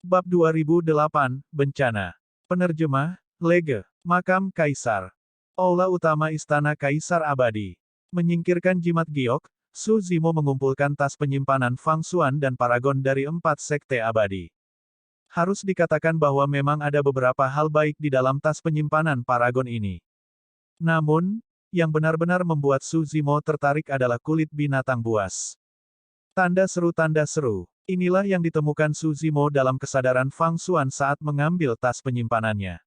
Bab 2008, Bencana. Penerjemah, Lege. Makam Kaisar. Aula utama Istana Kaisar Abadi. Menyingkirkan jimat giok, Su Zimo mengumpulkan tas penyimpanan Fang Xuan dan Paragon dari 4 sekte abadi. Harus dikatakan bahwa memang ada beberapa hal baik di dalam tas penyimpanan Paragon ini. Namun, yang benar-benar membuat Su Zimo tertarik adalah kulit binatang buas. Tanda seru. Inilah yang ditemukan Su Zimo dalam kesadaran Fang Xuan saat mengambil tas penyimpanannya.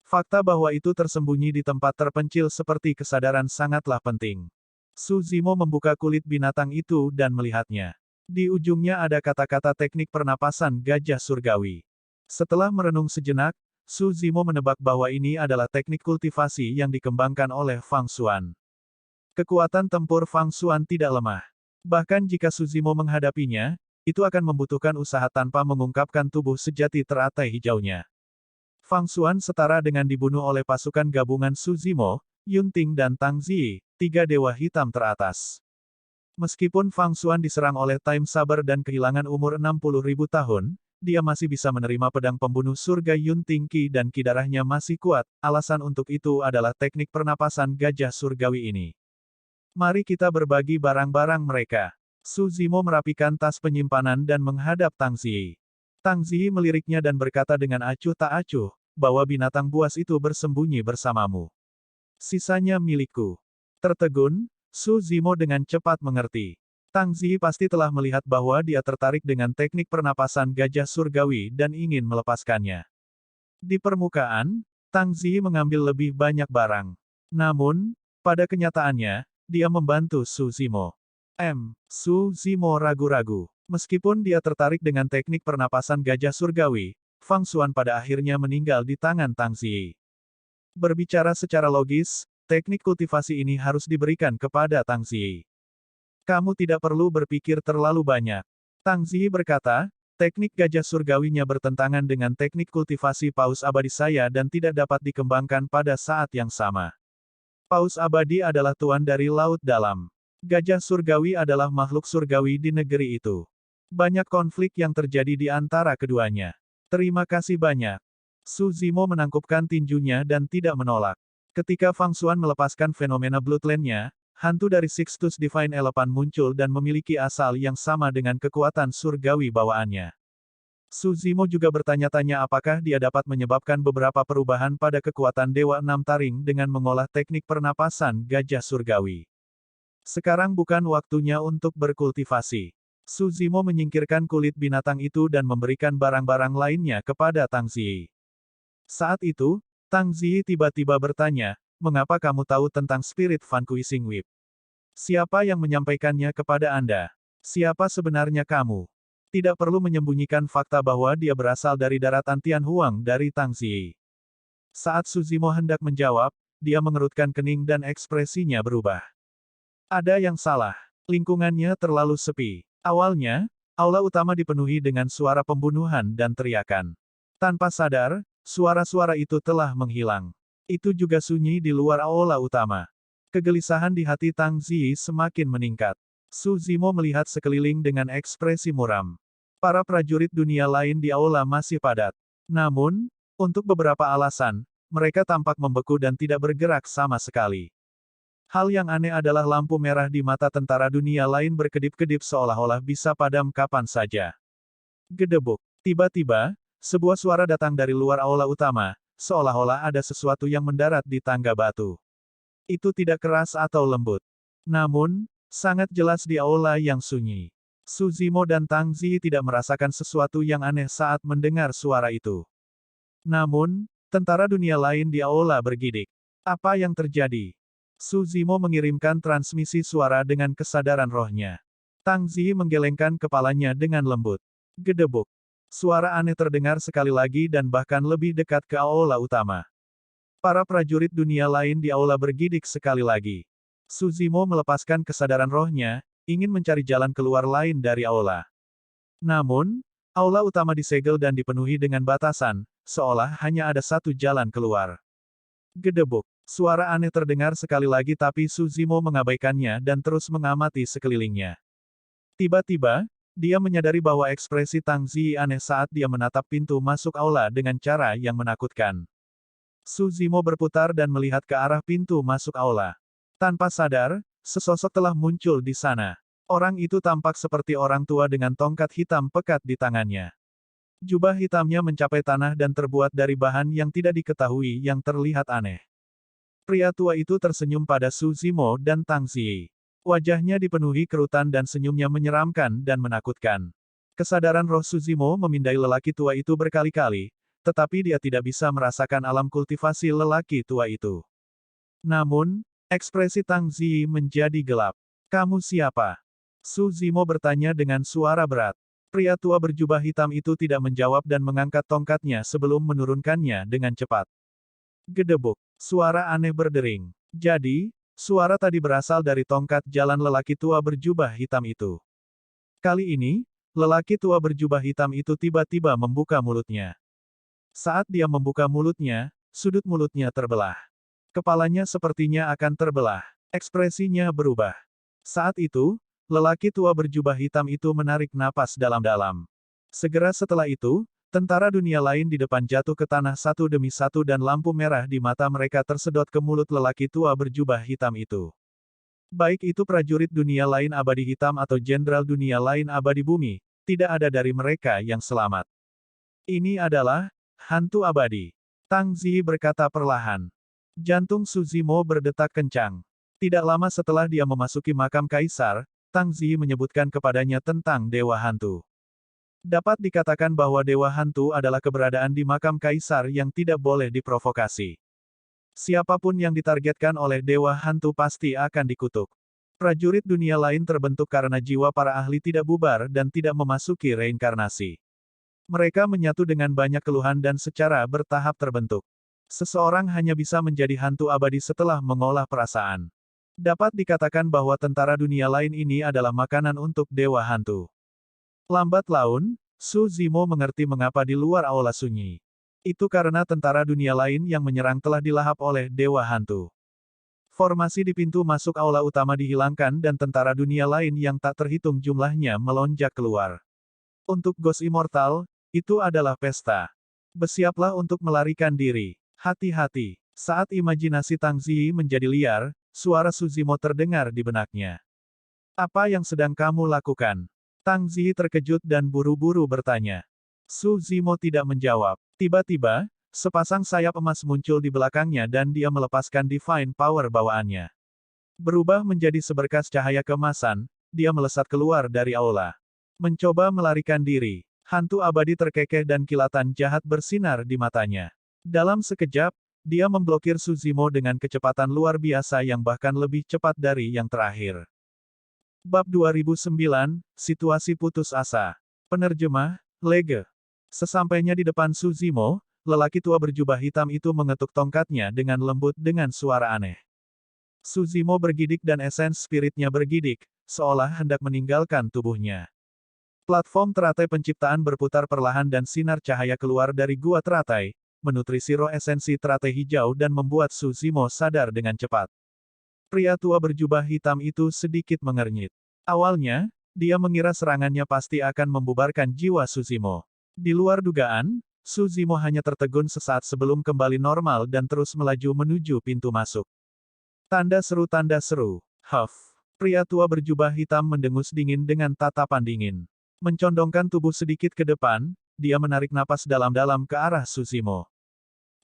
Fakta bahwa itu tersembunyi di tempat terpencil seperti kesadaran sangatlah penting. Su Zimo membuka kulit binatang itu dan melihatnya. Di ujungnya ada kata-kata teknik pernapasan gajah surgawi. Setelah merenung sejenak, Su Zimo menebak bahwa ini adalah teknik kultivasi yang dikembangkan oleh Fang Xuan. Kekuatan tempur Fang Xuan tidak lemah. Bahkan jika Su Zimo menghadapinya, itu akan membutuhkan usaha tanpa mengungkapkan tubuh sejati teratai hijaunya. Fang Xuan setara dengan dibunuh oleh pasukan gabungan Su Zimo, Yunting dan Tang Ziyi, 3 dewa hitam teratas. Meskipun Fang Xuan diserang oleh Time Saber dan kehilangan umur 60.000 tahun, dia masih bisa menerima pedang pembunuh surga Yunting Qi dan Qi darahnya masih kuat. Alasan untuk itu adalah teknik pernapasan gajah surgawi ini. Mari kita berbagi barang-barang mereka. Su Zimo merapikan tas penyimpanan dan menghadap Tang Ziyi. Tang Ziyi meliriknya dan berkata dengan acuh tak acuh, bahwa binatang buas itu bersembunyi bersamamu. Sisanya milikku. Tertegun, Su Zimo dengan cepat mengerti. Tang Ziyi pasti telah melihat bahwa dia tertarik dengan teknik pernapasan gajah surgawi dan ingin melepaskannya. Di permukaan, Tang Ziyi mengambil lebih banyak barang. Namun, pada kenyataannya, dia membantu Su Zimo. Su Zimo ragu-ragu. Meskipun dia tertarik dengan teknik pernapasan gajah surgawi, Fang Xuan pada akhirnya meninggal di tangan Tang Ziyi. Berbicara secara logis, teknik kultivasi ini harus diberikan kepada Tang Ziyi. Kamu tidak perlu berpikir terlalu banyak. Tang Ziyi berkata, teknik gajah surgawinya bertentangan dengan teknik kultivasi paus abadi saya dan tidak dapat dikembangkan pada saat yang sama. Paus abadi adalah tuan dari laut dalam. Gajah surgawi adalah makhluk surgawi di negeri itu. Banyak konflik yang terjadi di antara keduanya. Terima kasih banyak. Su Zimo menangkupkan tinjunya dan tidak menolak. Ketika Fang Xuan melepaskan fenomena Bloodline-nya, hantu dari Sixtus Divine Elephant muncul dan memiliki asal yang sama dengan kekuatan surgawi bawaannya. Su Zimo juga bertanya-tanya apakah dia dapat menyebabkan beberapa perubahan pada kekuatan Dewa Enam Taring dengan mengolah teknik pernapasan gajah surgawi. Sekarang bukan waktunya untuk berkultivasi. Su Zimo menyingkirkan kulit binatang itu dan memberikan barang-barang lainnya kepada Tang Ziyi. Saat itu, Tang Ziyi tiba-tiba bertanya, mengapa kamu tahu tentang Spirit Vanquishing Whip? Siapa yang menyampaikannya kepada Anda? Siapa sebenarnya kamu? Tidak perlu menyembunyikan fakta bahwa dia berasal dari daratan Tianhuang dari Tang Ziyi. Saat Su Zimo hendak menjawab, dia mengerutkan kening dan ekspresinya berubah. Ada yang salah. Lingkungannya terlalu sepi. Awalnya, aula utama dipenuhi dengan suara pembunuhan dan teriakan. Tanpa sadar, suara-suara itu telah menghilang. Itu juga sunyi di luar aula utama. Kegelisahan di hati Tang Ziyi semakin meningkat. Su Zimo melihat sekeliling dengan ekspresi muram. Para prajurit dunia lain di aula masih padat. Namun, untuk beberapa alasan, mereka tampak membeku dan tidak bergerak sama sekali. Hal yang aneh adalah lampu merah di mata tentara dunia lain berkedip-kedip seolah-olah bisa padam kapan saja. Gedebuk. Tiba-tiba, sebuah suara datang dari luar aula utama, seolah-olah ada sesuatu yang mendarat di tangga batu. Itu tidak keras atau lembut. Namun, sangat jelas di aula yang sunyi. Su Zimo dan Tang Ziyi tidak merasakan sesuatu yang aneh saat mendengar suara itu. Namun, tentara dunia lain di aula bergidik. Apa yang terjadi? Su Zimo mengirimkan transmisi suara dengan kesadaran rohnya. Tang Ziyi menggelengkan kepalanya dengan lembut. Gedebuk. Suara aneh terdengar sekali lagi dan bahkan lebih dekat ke aula utama. Para prajurit dunia lain di aula bergidik sekali lagi. Su Zimo melepaskan kesadaran rohnya, ingin mencari jalan keluar lain dari aula. Namun, aula utama disegel dan dipenuhi dengan batasan, seolah hanya ada satu jalan keluar. Gedebuk. Suara aneh terdengar sekali lagi tapi Su Zimo mengabaikannya dan terus mengamati sekelilingnya. Tiba-tiba, Dia menyadari bahwa ekspresi Tang Ziyi aneh saat dia menatap pintu masuk aula dengan cara yang menakutkan. Su Zimo berputar dan melihat ke arah pintu masuk aula. Tanpa sadar, sesosok telah muncul di sana. Orang itu tampak seperti orang tua dengan tongkat hitam pekat di tangannya. Jubah hitamnya mencapai tanah dan terbuat dari bahan yang tidak diketahui yang terlihat aneh. Pria tua itu tersenyum pada Su Zimo dan Tang Ziyi. Wajahnya dipenuhi kerutan dan senyumnya menyeramkan dan menakutkan. Kesadaran roh Su Zimo memindai lelaki tua itu berkali-kali, tetapi dia tidak bisa merasakan alam kultivasi lelaki tua itu. Namun, ekspresi Tang Ziyi menjadi gelap. Kamu siapa? Su Zimo bertanya dengan suara berat. Pria tua berjubah hitam itu tidak menjawab dan mengangkat tongkatnya sebelum menurunkannya dengan cepat. Gedebuk. Suara aneh berdering. Jadi, suara tadi berasal dari tongkat jalan lelaki tua berjubah hitam itu. Kali ini, lelaki tua berjubah hitam itu tiba-tiba membuka mulutnya. Saat dia membuka mulutnya, sudut mulutnya terbelah. Kepalanya sepertinya akan terbelah. Ekspresinya berubah. Saat itu, lelaki tua berjubah hitam itu menarik napas dalam-dalam. Segera setelah itu, tentara dunia lain di depan jatuh ke tanah satu demi satu dan lampu merah di mata mereka tersedot ke mulut lelaki tua berjubah hitam itu. Baik itu prajurit dunia lain abadi hitam atau jenderal dunia lain abadi bumi, tidak ada dari mereka yang selamat. Ini adalah hantu abadi. Tang Ziyi berkata perlahan. Jantung Su Zimo berdetak kencang. Tidak lama setelah dia memasuki makam kaisar, Tang Ziyi menyebutkan kepadanya tentang dewa hantu. Dapat dikatakan bahwa dewa hantu adalah keberadaan di makam kaisar yang tidak boleh diprovokasi. Siapapun yang ditargetkan oleh dewa hantu pasti akan dikutuk. Prajurit dunia lain terbentuk karena jiwa para ahli tidak bubar dan tidak memasuki reinkarnasi. Mereka menyatu dengan banyak keluhan dan secara bertahap terbentuk. Seseorang hanya bisa menjadi hantu abadi setelah mengolah perasaan. Dapat dikatakan bahwa tentara dunia lain ini adalah makanan untuk dewa hantu. Lambat laun, Su Zimo mengerti mengapa di luar aula sunyi. Itu karena tentara dunia lain yang menyerang telah dilahap oleh dewa hantu. Formasi di pintu masuk aula utama dihilangkan dan tentara dunia lain yang tak terhitung jumlahnya melonjak keluar. Untuk Ghost Immortal, itu adalah pesta. Bersiaplah untuk melarikan diri. Hati-hati. Saat imajinasi Tang Ziyi menjadi liar, suara Su Zimo terdengar di benaknya. Apa yang sedang kamu lakukan? Tang Ziyi terkejut dan buru-buru bertanya. Su Zimo tidak menjawab. Tiba-tiba, sepasang sayap emas muncul di belakangnya dan dia melepaskan divine power bawaannya. Berubah menjadi seberkas cahaya keemasan, dia melesat keluar dari aula. Mencoba melarikan diri. Hantu abadi terkekeh dan kilatan jahat bersinar di matanya. Dalam sekejap, dia memblokir Su Zimo dengan kecepatan luar biasa yang bahkan lebih cepat dari yang terakhir. Bab 2009, Situasi Putus Asa. Penerjemah, Lege. Sesampainya di depan Su Zimo, lelaki tua berjubah hitam itu mengetuk tongkatnya dengan lembut dengan suara aneh. Su Zimo bergidik dan esens spiritnya bergidik, seolah hendak meninggalkan tubuhnya. Platform teratai penciptaan berputar perlahan dan sinar cahaya keluar dari gua teratai, menutrisi roh esensi teratai hijau dan membuat Su Zimo sadar dengan cepat. Pria tua berjubah hitam itu sedikit mengernyit. Awalnya, dia mengira serangannya pasti akan membubarkan jiwa Su Zimo. Di luar dugaan, Su Zimo hanya tertegun sesaat sebelum kembali normal dan terus melaju menuju pintu masuk. Tanda seru. Huff. Pria tua berjubah hitam mendengus dingin dengan tatapan dingin. Mencondongkan tubuh sedikit ke depan, dia menarik napas dalam-dalam ke arah Su Zimo.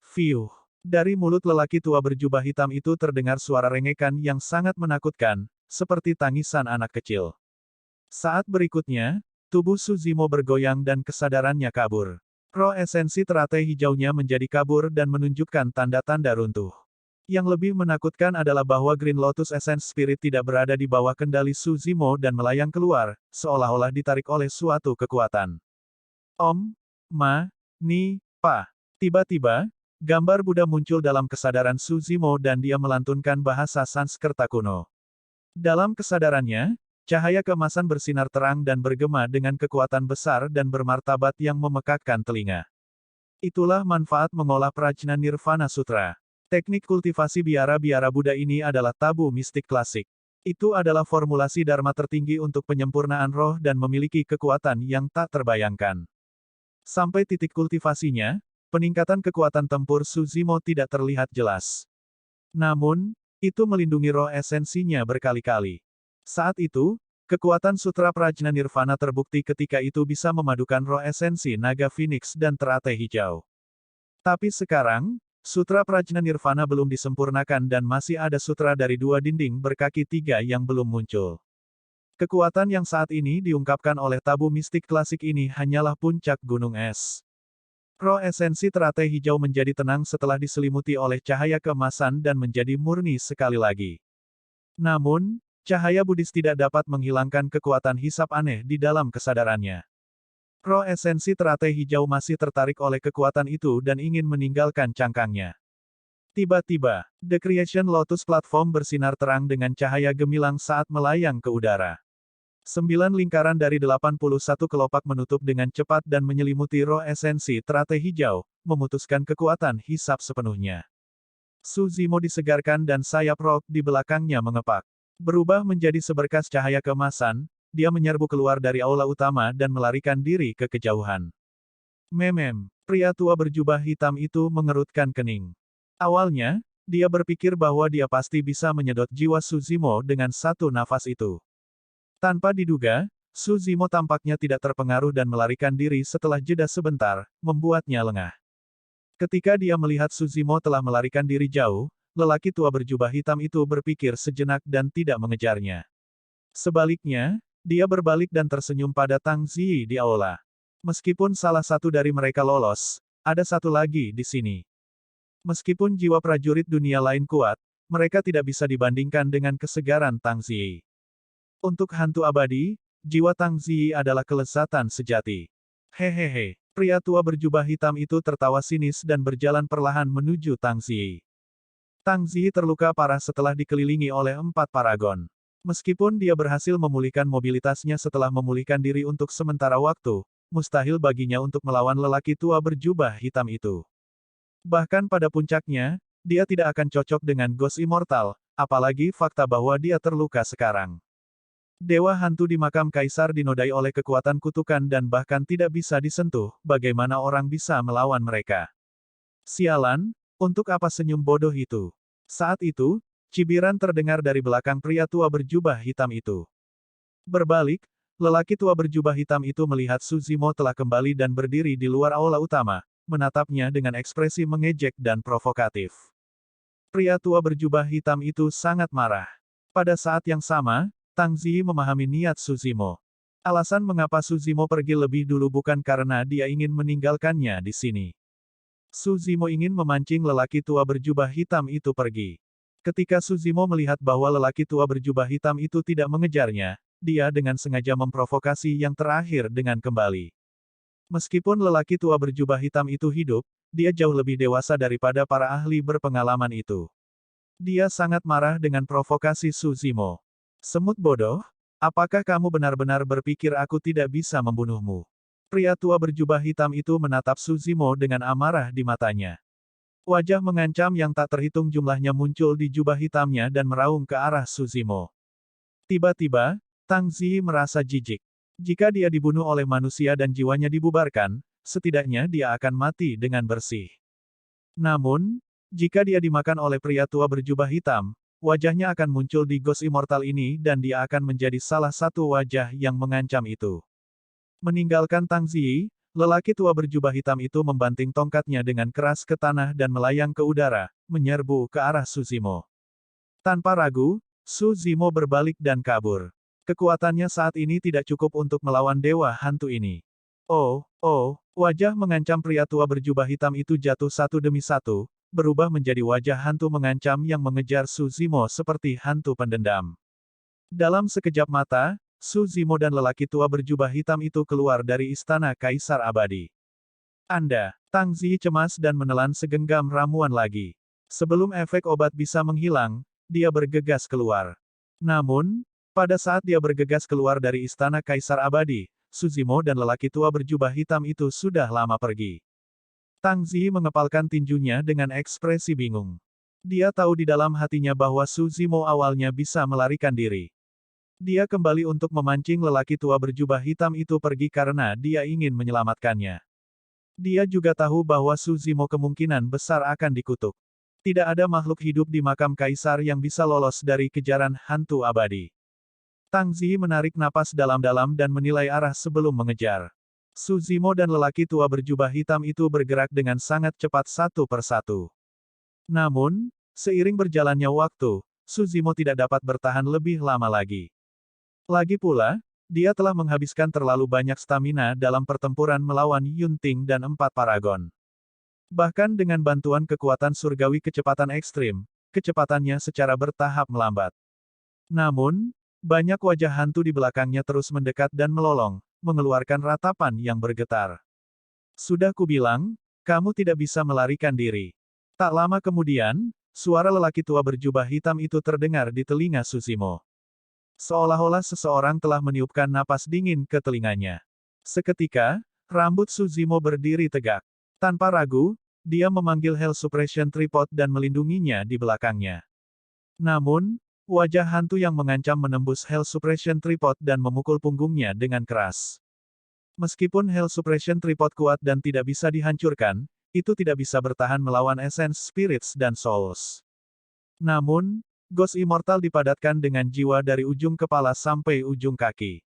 Fiuh. Dari mulut lelaki tua berjubah hitam itu terdengar suara rengekan yang sangat menakutkan, seperti tangisan anak kecil. Saat berikutnya, tubuh Su Zimo bergoyang dan kesadarannya kabur. Roh esensi teratai hijaunya menjadi kabur dan menunjukkan tanda-tanda runtuh. Yang lebih menakutkan adalah bahwa Green Lotus Essence Spirit tidak berada di bawah kendali Su Zimo dan melayang keluar, seolah-olah ditarik oleh suatu kekuatan. Pa. Tiba-tiba, gambar Buddha muncul dalam kesadaran Su Zimo dan dia melantunkan bahasa Sanskerta kuno. Dalam kesadarannya, cahaya keemasan bersinar terang dan bergema dengan kekuatan besar dan bermartabat yang memekakkan telinga. Itulah manfaat mengolah Prajna Nirvana Sutra. Teknik kultivasi biara-biara Buddha ini adalah tabu mistik klasik. Itu adalah formulasi Dharma tertinggi untuk penyempurnaan roh dan memiliki kekuatan yang tak terbayangkan. Sampai titik kultivasinya, peningkatan kekuatan tempur Su Zimo tidak terlihat jelas. Namun, itu melindungi roh esensinya berkali-kali. Saat itu, kekuatan Sutra Prajna Nirvana terbukti ketika itu bisa memadukan roh esensi naga Phoenix dan teratai hijau. Tapi sekarang, Sutra Prajna Nirvana belum disempurnakan dan masih ada sutra dari dua dinding berkaki tiga yang belum muncul. Kekuatan yang saat ini diungkapkan oleh tabu mistik klasik ini hanyalah puncak gunung es. Roh esensi teratai hijau menjadi tenang setelah diselimuti oleh cahaya keemasan dan menjadi murni sekali lagi. Namun, cahaya Buddhis tidak dapat menghilangkan kekuatan hisap aneh di dalam kesadarannya. Roh esensi teratai hijau masih tertarik oleh kekuatan itu dan ingin meninggalkan cangkangnya. Tiba-tiba, The Creation Lotus Platform bersinar terang dengan cahaya gemilang saat melayang ke udara. 9 lingkaran dari 81 kelopak menutup dengan cepat dan menyelimuti roh esensi teratai hijau, memutuskan kekuatan hisap sepenuhnya. Su Zimo disegarkan dan sayap roh di belakangnya mengepak. Berubah menjadi seberkas cahaya keemasan, dia menyerbu keluar dari aula utama dan melarikan diri ke kejauhan. Memem, pria tua berjubah hitam itu mengerutkan kening. Awalnya, dia berpikir bahwa dia pasti bisa menyedot jiwa Su Zimo dengan satu nafas itu. Tanpa diduga, Su Zimo tampaknya tidak terpengaruh dan melarikan diri setelah jeda sebentar, membuatnya lengah. Ketika dia melihat Su Zimo telah melarikan diri jauh, lelaki tua berjubah hitam itu berpikir sejenak dan tidak mengejarnya. Sebaliknya, dia berbalik dan tersenyum pada Tang Ziyi di aula. Meskipun salah satu dari mereka lolos, ada satu lagi di sini. Meskipun jiwa prajurit dunia lain kuat, mereka tidak bisa dibandingkan dengan kesegaran Tang Ziyi. Untuk hantu abadi, jiwa Tang Ziyi adalah kelezatan sejati. Hehehe, pria tua berjubah hitam itu tertawa sinis dan berjalan perlahan menuju Tang Ziyi. Tang Ziyi terluka parah setelah dikelilingi oleh 4 paragon. Meskipun dia berhasil memulihkan mobilitasnya setelah memulihkan diri untuk sementara waktu, mustahil baginya untuk melawan lelaki tua berjubah hitam itu. Bahkan pada puncaknya, dia tidak akan cocok dengan Ghost Immortal, apalagi fakta bahwa dia terluka sekarang. Dewa hantu di makam kaisar dinodai oleh kekuatan kutukan dan bahkan tidak bisa disentuh, bagaimana orang bisa melawan mereka? Sialan, untuk apa senyum bodoh itu? Saat itu, cibiran terdengar dari belakang pria tua berjubah hitam itu. Berbalik, lelaki tua berjubah hitam itu melihat Su Zimo telah kembali dan berdiri di luar aula utama, menatapnya dengan ekspresi mengejek dan provokatif. Pria tua berjubah hitam itu sangat marah. Pada saat yang sama, Tang Ziyi memahami niat Su Zimo. Alasan mengapa Su Zimo pergi lebih dulu bukan karena dia ingin meninggalkannya di sini. Su Zimo ingin memancing lelaki tua berjubah hitam itu pergi. Ketika Su Zimo melihat bahwa lelaki tua berjubah hitam itu tidak mengejarnya, dia dengan sengaja memprovokasi yang terakhir dengan kembali. Meskipun lelaki tua berjubah hitam itu hidup, dia jauh lebih dewasa daripada para ahli berpengalaman itu. Dia sangat marah dengan provokasi Su Zimo. Semut bodoh, apakah kamu benar-benar berpikir aku tidak bisa membunuhmu? Pria tua berjubah hitam itu menatap Su Zimo dengan amarah di matanya. Wajah mengancam yang tak terhitung jumlahnya muncul di jubah hitamnya dan meraung ke arah Su Zimo. Tiba-tiba, Tang Ziyi merasa jijik. Jika dia dibunuh oleh manusia dan jiwanya dibubarkan, setidaknya dia akan mati dengan bersih. Namun, jika dia dimakan oleh pria tua berjubah hitam, wajahnya akan muncul di Ghost Immortal ini dan dia akan menjadi salah satu wajah yang mengancam itu. Meninggalkan Tang Ziyi, lelaki tua berjubah hitam itu membanting tongkatnya dengan keras ke tanah dan melayang ke udara, menyerbu ke arah Su Zimo. Tanpa ragu, Su Zimo berbalik dan kabur. Kekuatannya saat ini tidak cukup untuk melawan dewa hantu ini. Oh, wajah mengancam pria tua berjubah hitam itu jatuh satu demi satu, berubah menjadi wajah hantu mengancam yang mengejar Su Zimo seperti hantu pendendam. Dalam sekejap mata, Su Zimo dan lelaki tua berjubah hitam itu keluar dari istana Kaisar Abadi. Anda, Tang Ziyi cemas dan menelan segenggam ramuan lagi. Sebelum efek obat bisa menghilang, dia bergegas keluar. Namun, pada saat dia bergegas keluar dari istana Kaisar Abadi, Su Zimo dan lelaki tua berjubah hitam itu sudah lama pergi. Tang Ziyi mengepalkan tinjunya dengan ekspresi bingung. Dia tahu di dalam hatinya bahwa Su Zimo awalnya bisa melarikan diri. Dia kembali untuk memancing lelaki tua berjubah hitam itu pergi karena dia ingin menyelamatkannya. Dia juga tahu bahwa Su Zimo kemungkinan besar akan dikutuk. Tidak ada makhluk hidup di makam kaisar yang bisa lolos dari kejaran hantu abadi. Tang Zi menarik napas dalam-dalam dan menilai arah sebelum mengejar. Su Zimo dan lelaki tua berjubah hitam itu bergerak dengan sangat cepat satu persatu. Namun, seiring berjalannya waktu, Su Zimo tidak dapat bertahan lebih lama lagi. Lagi pula, dia telah menghabiskan terlalu banyak stamina dalam pertempuran melawan Yunting dan 4 paragon. Bahkan dengan bantuan kekuatan surgawi kecepatan ekstrim, kecepatannya secara bertahap melambat. Namun, banyak wajah hantu di belakangnya terus mendekat dan melolong, mengeluarkan ratapan yang bergetar. Sudah kubilang, kamu tidak bisa melarikan diri. Tak lama kemudian, suara lelaki tua berjubah hitam itu terdengar di telinga Su Zimo. Seolah-olah seseorang telah meniupkan napas dingin ke telinganya. Seketika, rambut Su Zimo berdiri tegak. Tanpa ragu, dia memanggil Hell Suppression Tripod dan melindunginya di belakangnya. Namun, wajah hantu yang mengancam menembus Hell Suppression Tripod dan memukul punggungnya dengan keras. Meskipun Hell Suppression Tripod kuat dan tidak bisa dihancurkan, itu tidak bisa bertahan melawan Essence Spirits dan Souls. Namun, Ghost Immortal dipadatkan dengan jiwa dari ujung kepala sampai ujung kaki.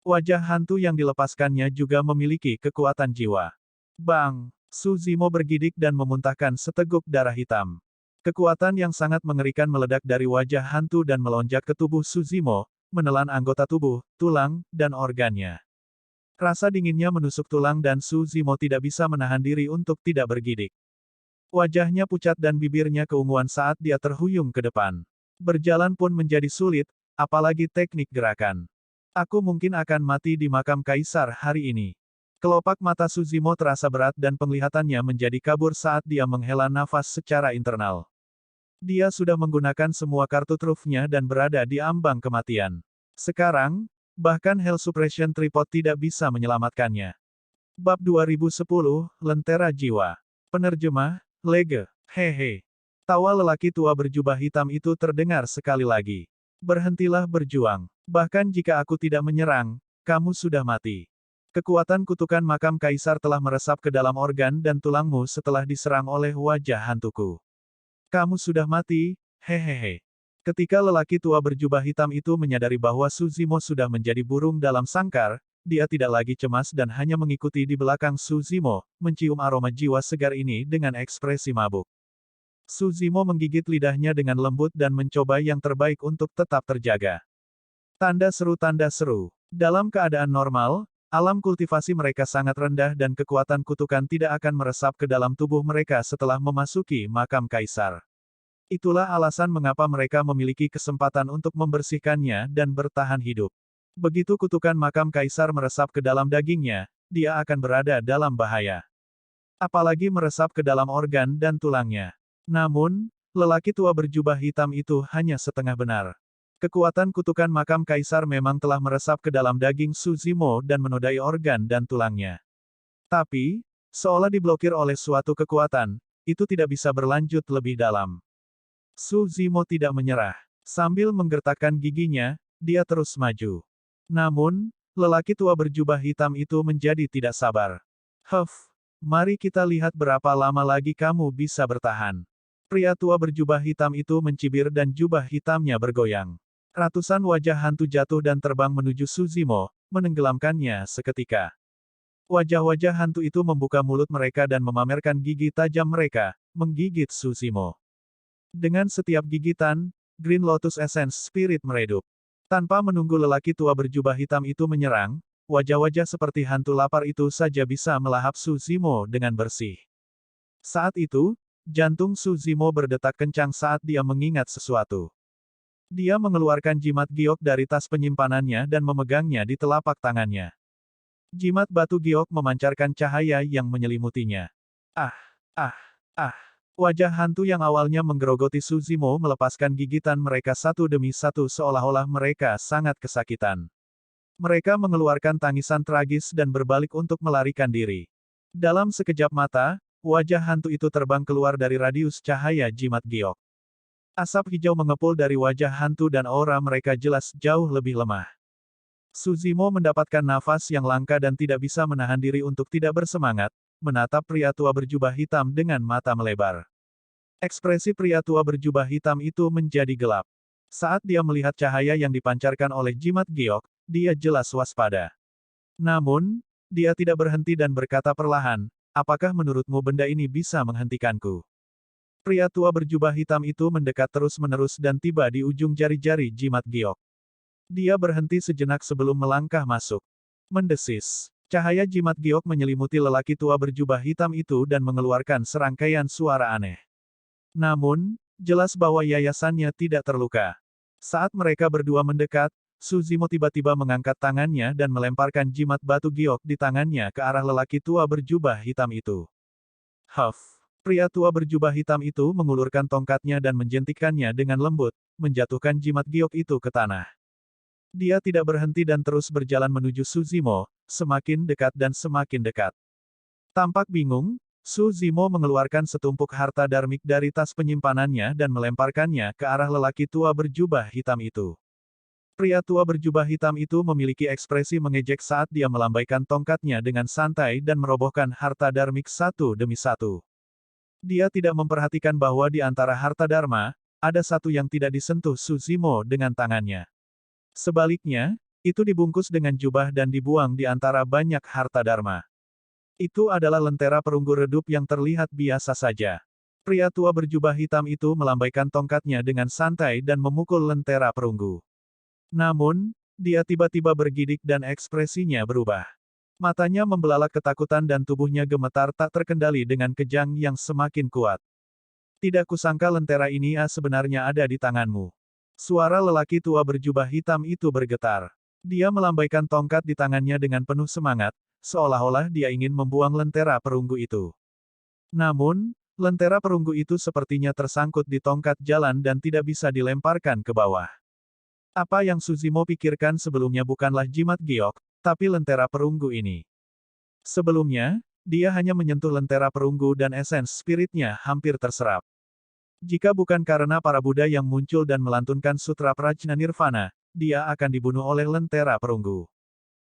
Wajah hantu yang dilepaskannya juga memiliki kekuatan jiwa. Bang! Su Zimo bergidik dan memuntahkan seteguk darah hitam. Kekuatan yang sangat mengerikan meledak dari wajah hantu dan melonjak ke tubuh Su Zimo, menelan anggota tubuh, tulang, dan organnya. Rasa dinginnya menusuk tulang dan Su Zimo tidak bisa menahan diri untuk tidak bergidik. Wajahnya pucat dan bibirnya keunguan saat dia terhuyung ke depan. Berjalan pun menjadi sulit, apalagi teknik gerakan. Aku mungkin akan mati di makam kaisar hari ini. Kelopak mata Su Zimo terasa berat dan penglihatannya menjadi kabur saat dia menghela nafas secara internal. Dia sudah menggunakan semua kartu trufnya dan berada di ambang kematian. Sekarang, bahkan Hell Suppression Tripod tidak bisa menyelamatkannya. Bab 2010, Lentera Jiwa. Penerjemah, Lege. Hehe. Tawa lelaki tua berjubah hitam itu terdengar sekali lagi. Berhentilah berjuang. Bahkan jika aku tidak menyerang, kamu sudah mati. Kekuatan kutukan makam kaisar telah meresap ke dalam organ dan tulangmu setelah diserang oleh wajah hantuku. Kamu sudah mati, hehehe. Ketika lelaki tua berjubah hitam itu menyadari bahwa Su Zimo sudah menjadi burung dalam sangkar, dia tidak lagi cemas dan hanya mengikuti di belakang Su Zimo, mencium aroma jiwa segar ini dengan ekspresi mabuk. Su Zimo menggigit lidahnya dengan lembut dan mencoba yang terbaik untuk tetap terjaga. Tanda seru. Dalam keadaan normal, alam kultivasi mereka sangat rendah dan kekuatan kutukan tidak akan meresap ke dalam tubuh mereka setelah memasuki makam kaisar. Itulah alasan mengapa mereka memiliki kesempatan untuk membersihkannya dan bertahan hidup. Begitu kutukan makam kaisar meresap ke dalam dagingnya, dia akan berada dalam bahaya. Apalagi meresap ke dalam organ dan tulangnya. Namun, lelaki tua berjubah hitam itu hanya setengah benar. Kekuatan kutukan makam kaisar memang telah meresap ke dalam daging Su Zimo dan menodai organ dan tulangnya. Tapi, seolah diblokir oleh suatu kekuatan, itu tidak bisa berlanjut lebih dalam. Su Zimo tidak menyerah. Sambil menggertakkan giginya, dia terus maju. Namun, lelaki tua berjubah hitam itu menjadi tidak sabar. Mari kita lihat berapa lama lagi kamu bisa bertahan. Pria tua berjubah hitam itu mencibir dan jubah hitamnya bergoyang. Ratusan wajah hantu jatuh dan terbang menuju Su Zimo, menenggelamkannya seketika. Wajah-wajah hantu itu membuka mulut mereka dan memamerkan gigi tajam mereka, menggigit Su Zimo. Dengan setiap gigitan, Green Lotus Essence Spirit meredup. Tanpa menunggu lelaki tua berjubah hitam itu menyerang, wajah-wajah seperti hantu lapar itu saja bisa melahap Su Zimo dengan bersih. Saat itu, jantung Su Zimo berdetak kencang saat dia mengingat sesuatu. Dia mengeluarkan jimat giok dari tas penyimpanannya dan memegangnya di telapak tangannya. Jimat batu giok memancarkan cahaya yang menyelimutinya. Wajah hantu yang awalnya menggerogoti Su Zimo melepaskan gigitan mereka satu demi satu seolah-olah mereka sangat kesakitan. Mereka mengeluarkan tangisan tragis dan berbalik untuk melarikan diri. Dalam sekejap mata, wajah hantu itu terbang keluar dari radius cahaya jimat giok. Asap hijau mengepul dari wajah hantu dan aura mereka jelas jauh lebih lemah. Suzimo mendapatkan nafas yang langka dan tidak bisa menahan diri untuk tidak bersemangat, menatap pria tua berjubah hitam dengan mata melebar. Ekspresi pria tua berjubah hitam itu menjadi gelap. Saat dia melihat cahaya yang dipancarkan oleh jimat giok, dia jelas waspada. Namun, dia tidak berhenti dan berkata perlahan, apakah menurutmu benda ini bisa menghentikanku? Pria tua berjubah hitam itu mendekat terus-menerus dan tiba di ujung jari-jari jimat giok. Dia berhenti sejenak sebelum melangkah masuk. Mendesis. Cahaya jimat giok menyelimuti lelaki tua berjubah hitam itu dan mengeluarkan serangkaian suara aneh. Namun, jelas bahwa yayasannya tidak terluka. Saat mereka berdua mendekat, Suzimo tiba-tiba mengangkat tangannya dan melemparkan jimat batu giok di tangannya ke arah lelaki tua berjubah hitam itu. Huff. Pria tua berjubah hitam itu mengulurkan tongkatnya dan menjentikkannya dengan lembut, menjatuhkan jimat giok itu ke tanah. Dia tidak berhenti dan terus berjalan menuju Suzimo, semakin dekat dan semakin dekat. Tampak bingung, Suzimo mengeluarkan setumpuk harta darmik dari tas penyimpanannya dan melemparkannya ke arah lelaki tua berjubah hitam itu. Pria tua berjubah hitam itu memiliki ekspresi mengejek saat dia melambaikan tongkatnya dengan santai dan merobohkan harta darmik satu demi satu. Dia tidak memperhatikan bahwa di antara harta dharma, ada satu yang tidak disentuh Suzimo dengan tangannya. Sebaliknya, itu dibungkus dengan jubah dan dibuang di antara banyak harta dharma. Itu adalah lentera perunggu redup yang terlihat biasa saja. Pria tua berjubah hitam itu melambaikan tongkatnya dengan santai dan memukul lentera perunggu. Namun, dia tiba-tiba bergidik dan ekspresinya berubah. Matanya membelalak ketakutan dan tubuhnya gemetar tak terkendali dengan kejang yang semakin kuat. Tidak kusangka lentera ini sebenarnya ada di tanganmu. Suara lelaki tua berjubah hitam itu bergetar. Dia melambaikan tongkat di tangannya dengan penuh semangat, seolah-olah dia ingin membuang lentera perunggu itu. Namun, lentera perunggu itu sepertinya tersangkut di tongkat jalan dan tidak bisa dilemparkan ke bawah. Apa yang Suzimo pikirkan sebelumnya bukanlah jimat giok, tapi lentera perunggu ini. Sebelumnya, dia hanya menyentuh lentera perunggu dan esens spiritnya hampir terserap. Jika bukan karena para Buddha yang muncul dan melantunkan sutra Prajna Nirvana, dia akan dibunuh oleh lentera perunggu.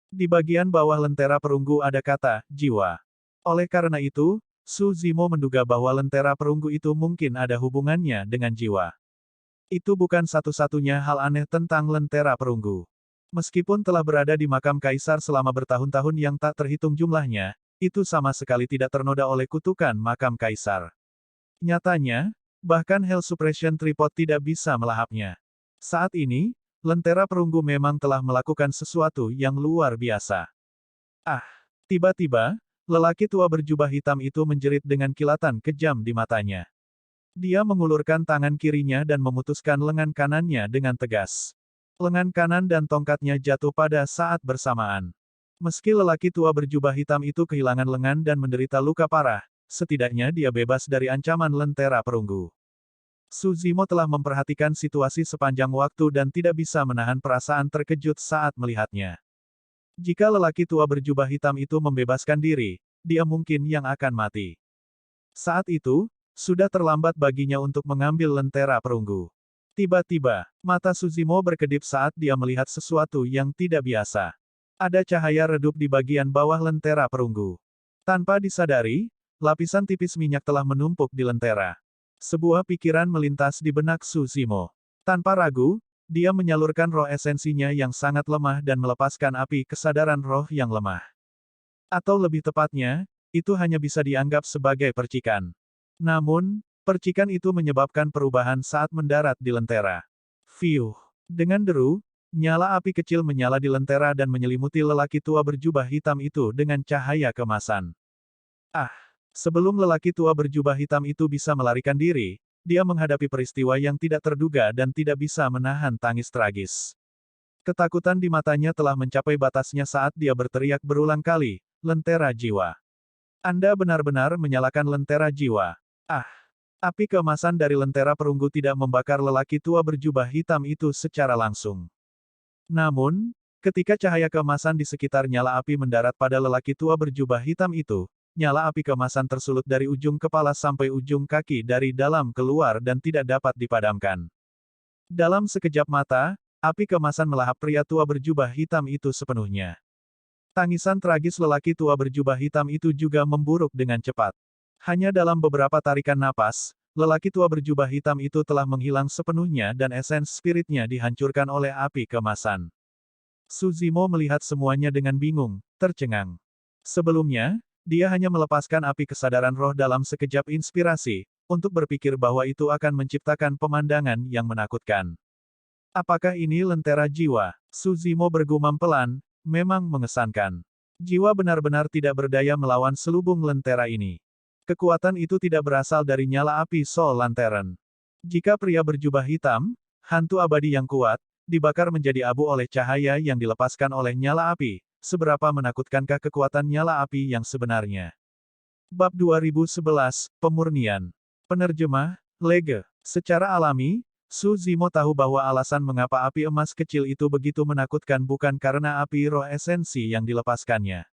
Di bagian bawah lentera perunggu ada kata, jiwa. Oleh karena itu, Suzimo menduga bahwa lentera perunggu itu mungkin ada hubungannya dengan jiwa. Itu bukan satu-satunya hal aneh tentang lentera perunggu. Meskipun telah berada di makam kaisar selama bertahun-tahun yang tak terhitung jumlahnya, itu sama sekali tidak ternoda oleh kutukan makam kaisar. Nyatanya, bahkan Hell Suppression Tripod tidak bisa melahapnya. Saat ini, lentera perunggu memang telah melakukan sesuatu yang luar biasa. Ah! Tiba-tiba, lelaki tua berjubah hitam itu menjerit dengan kilatan kejam di matanya. Dia mengulurkan tangan kirinya dan memutuskan lengan kanannya dengan tegas. Lengan kanan dan tongkatnya jatuh pada saat bersamaan. Meski lelaki tua berjubah hitam itu kehilangan lengan dan menderita luka parah, setidaknya dia bebas dari ancaman lentera perunggu. Suzimo telah memperhatikan situasi sepanjang waktu dan tidak bisa menahan perasaan terkejut saat melihatnya. Jika lelaki tua berjubah hitam itu membebaskan diri, dia mungkin yang akan mati. Saat itu, sudah terlambat baginya untuk mengambil lentera perunggu. Tiba-tiba, mata Suzimo berkedip saat dia melihat sesuatu yang tidak biasa. Ada cahaya redup di bagian bawah lentera perunggu. Tanpa disadari, lapisan tipis minyak telah menumpuk di lentera. Sebuah pikiran melintas di benak Suzimo. Tanpa ragu, dia menyalurkan roh esensinya yang sangat lemah dan melepaskan api kesadaran roh yang lemah. Atau lebih tepatnya, itu hanya bisa dianggap sebagai percikan. Namun, percikan itu menyebabkan perubahan saat mendarat di lentera. Fiuh! Dengan deru, nyala api kecil menyala di lentera dan menyelimuti lelaki tua berjubah hitam itu dengan cahaya kemasan. Ah! Sebelum lelaki tua berjubah hitam itu bisa melarikan diri, dia menghadapi peristiwa yang tidak terduga dan tidak bisa menahan tangis tragis. Ketakutan di matanya telah mencapai batasnya saat dia berteriak berulang kali, lentera jiwa. Anda benar-benar menyalakan lentera jiwa. Ah! Api keemasan dari lentera perunggu tidak membakar lelaki tua berjubah hitam itu secara langsung. Namun, ketika cahaya keemasan di sekitar nyala api mendarat pada lelaki tua berjubah hitam itu, nyala api keemasan tersulut dari ujung kepala sampai ujung kaki dari dalam keluar dan tidak dapat dipadamkan. Dalam sekejap mata, api keemasan melahap pria tua berjubah hitam itu sepenuhnya. Tangisan tragis lelaki tua berjubah hitam itu juga memburuk dengan cepat. Hanya dalam beberapa tarikan napas, lelaki tua berjubah hitam itu telah menghilang sepenuhnya dan esens spiritnya dihancurkan oleh api keemasan. Su Zimo melihat semuanya dengan bingung, tercengang. Sebelumnya, dia hanya melepaskan api kesadaran roh dalam sekejap inspirasi, untuk berpikir bahwa itu akan menciptakan pemandangan yang menakutkan. Apakah ini lentera jiwa? Su Zimo bergumam pelan, memang mengesankan. Jiwa benar-benar tidak berdaya melawan selubung lentera ini. Kekuatan itu tidak berasal dari nyala api Soul Lantern. Jika pria berjubah hitam, hantu abadi yang kuat, dibakar menjadi abu oleh cahaya yang dilepaskan oleh nyala api, seberapa menakutkankah kekuatan nyala api yang sebenarnya? Bab 2011, Pemurnian. Penerjemah, Lege. Secara alami, Su Zimo tahu bahwa alasan mengapa api emas kecil itu begitu menakutkan bukan karena api roh esensi yang dilepaskannya.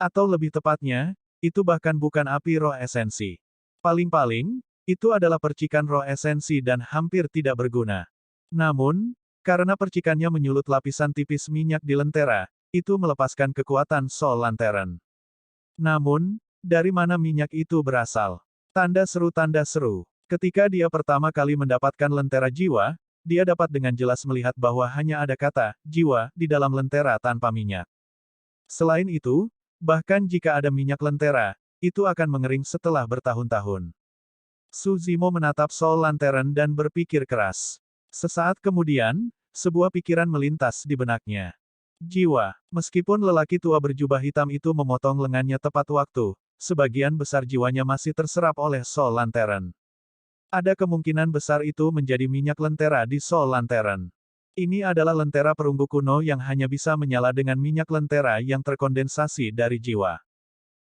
Atau lebih tepatnya, itu bahkan bukan api roh esensi. Paling-paling, itu adalah percikan roh esensi dan hampir tidak berguna. Namun, karena percikannya menyulut lapisan tipis minyak di lentera, itu melepaskan kekuatan Soul Lantern. Namun, dari mana minyak itu berasal? Tanda seru. Ketika dia pertama kali mendapatkan lentera jiwa, dia dapat dengan jelas melihat bahwa hanya ada kata jiwa di dalam lentera tanpa minyak. Selain itu, bahkan jika ada minyak lentera, itu akan mengering setelah bertahun-tahun. Su Zimo menatap Soul Lantern dan berpikir keras. Sesaat kemudian, sebuah pikiran melintas di benaknya. Jiwa. Meskipun lelaki tua berjubah hitam itu memotong lengannya tepat waktu, sebagian besar jiwanya masih terserap oleh Soul Lantern. Ada kemungkinan besar itu menjadi minyak lentera di Soul Lantern. Ini adalah lentera perunggu kuno yang hanya bisa menyala dengan minyak lentera yang terkondensasi dari jiwa.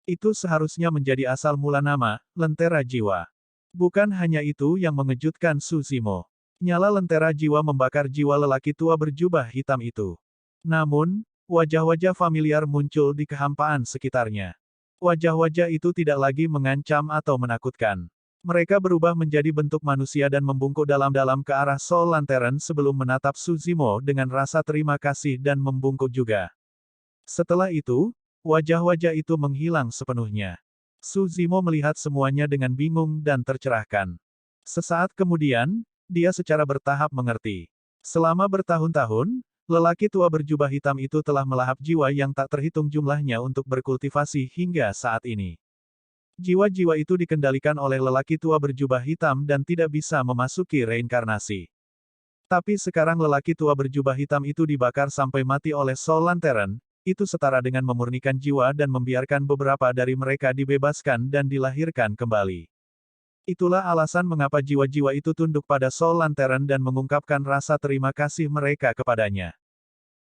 Itu seharusnya menjadi asal mula nama, lentera jiwa. Bukan hanya itu yang mengejutkan Su Zimo. Nyala lentera jiwa membakar jiwa lelaki tua berjubah hitam itu. Namun, wajah-wajah familiar muncul di kehampaan sekitarnya. Wajah-wajah itu tidak lagi mengancam atau menakutkan. Mereka berubah menjadi bentuk manusia dan membungkuk dalam-dalam ke arah Soul Lantern sebelum menatap Su Zimo dengan rasa terima kasih dan membungkuk juga. Setelah itu, wajah-wajah itu menghilang sepenuhnya. Su Zimo melihat semuanya dengan bingung dan tercerahkan. Sesaat kemudian, dia secara bertahap mengerti. Selama bertahun-tahun, lelaki tua berjubah hitam itu telah melahap jiwa yang tak terhitung jumlahnya untuk berkultivasi hingga saat ini. Jiwa-jiwa itu dikendalikan oleh lelaki tua berjubah hitam dan tidak bisa memasuki reinkarnasi. Tapi sekarang lelaki tua berjubah hitam itu dibakar sampai mati oleh Soul Lantern, itu setara dengan memurnikan jiwa dan membiarkan beberapa dari mereka dibebaskan dan dilahirkan kembali. Itulah alasan mengapa jiwa-jiwa itu tunduk pada Soul Lantern dan mengungkapkan rasa terima kasih mereka kepadanya.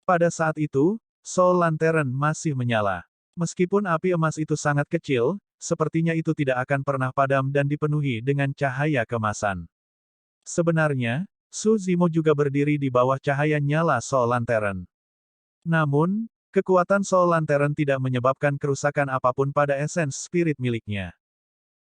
Pada saat itu, Soul Lantern masih menyala. Meskipun api emas itu sangat kecil, sepertinya itu tidak akan pernah padam dan dipenuhi dengan cahaya kemasan. Sebenarnya, Su Zimo juga berdiri di bawah cahaya nyala Soul Lantern. Namun, kekuatan Soul Lantern tidak menyebabkan kerusakan apapun pada esens spirit miliknya.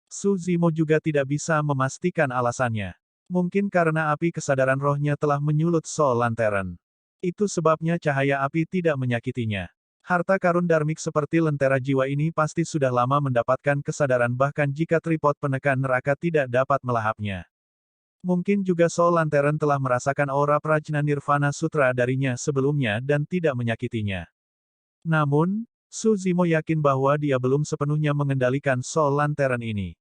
Su Zimo juga tidak bisa memastikan alasannya. Mungkin karena api kesadaran rohnya telah menyulut Soul Lantern. Itu sebabnya cahaya api tidak menyakitinya. Harta karun darmik seperti lentera jiwa ini pasti sudah lama mendapatkan kesadaran bahkan jika tripod penekan neraka tidak dapat melahapnya. Mungkin juga Soul Lantern telah merasakan aura Prajna Nirvana Sutra darinya sebelumnya dan tidak menyakitinya. Namun, Su Zimo yakin bahwa dia belum sepenuhnya mengendalikan Soul Lantern ini.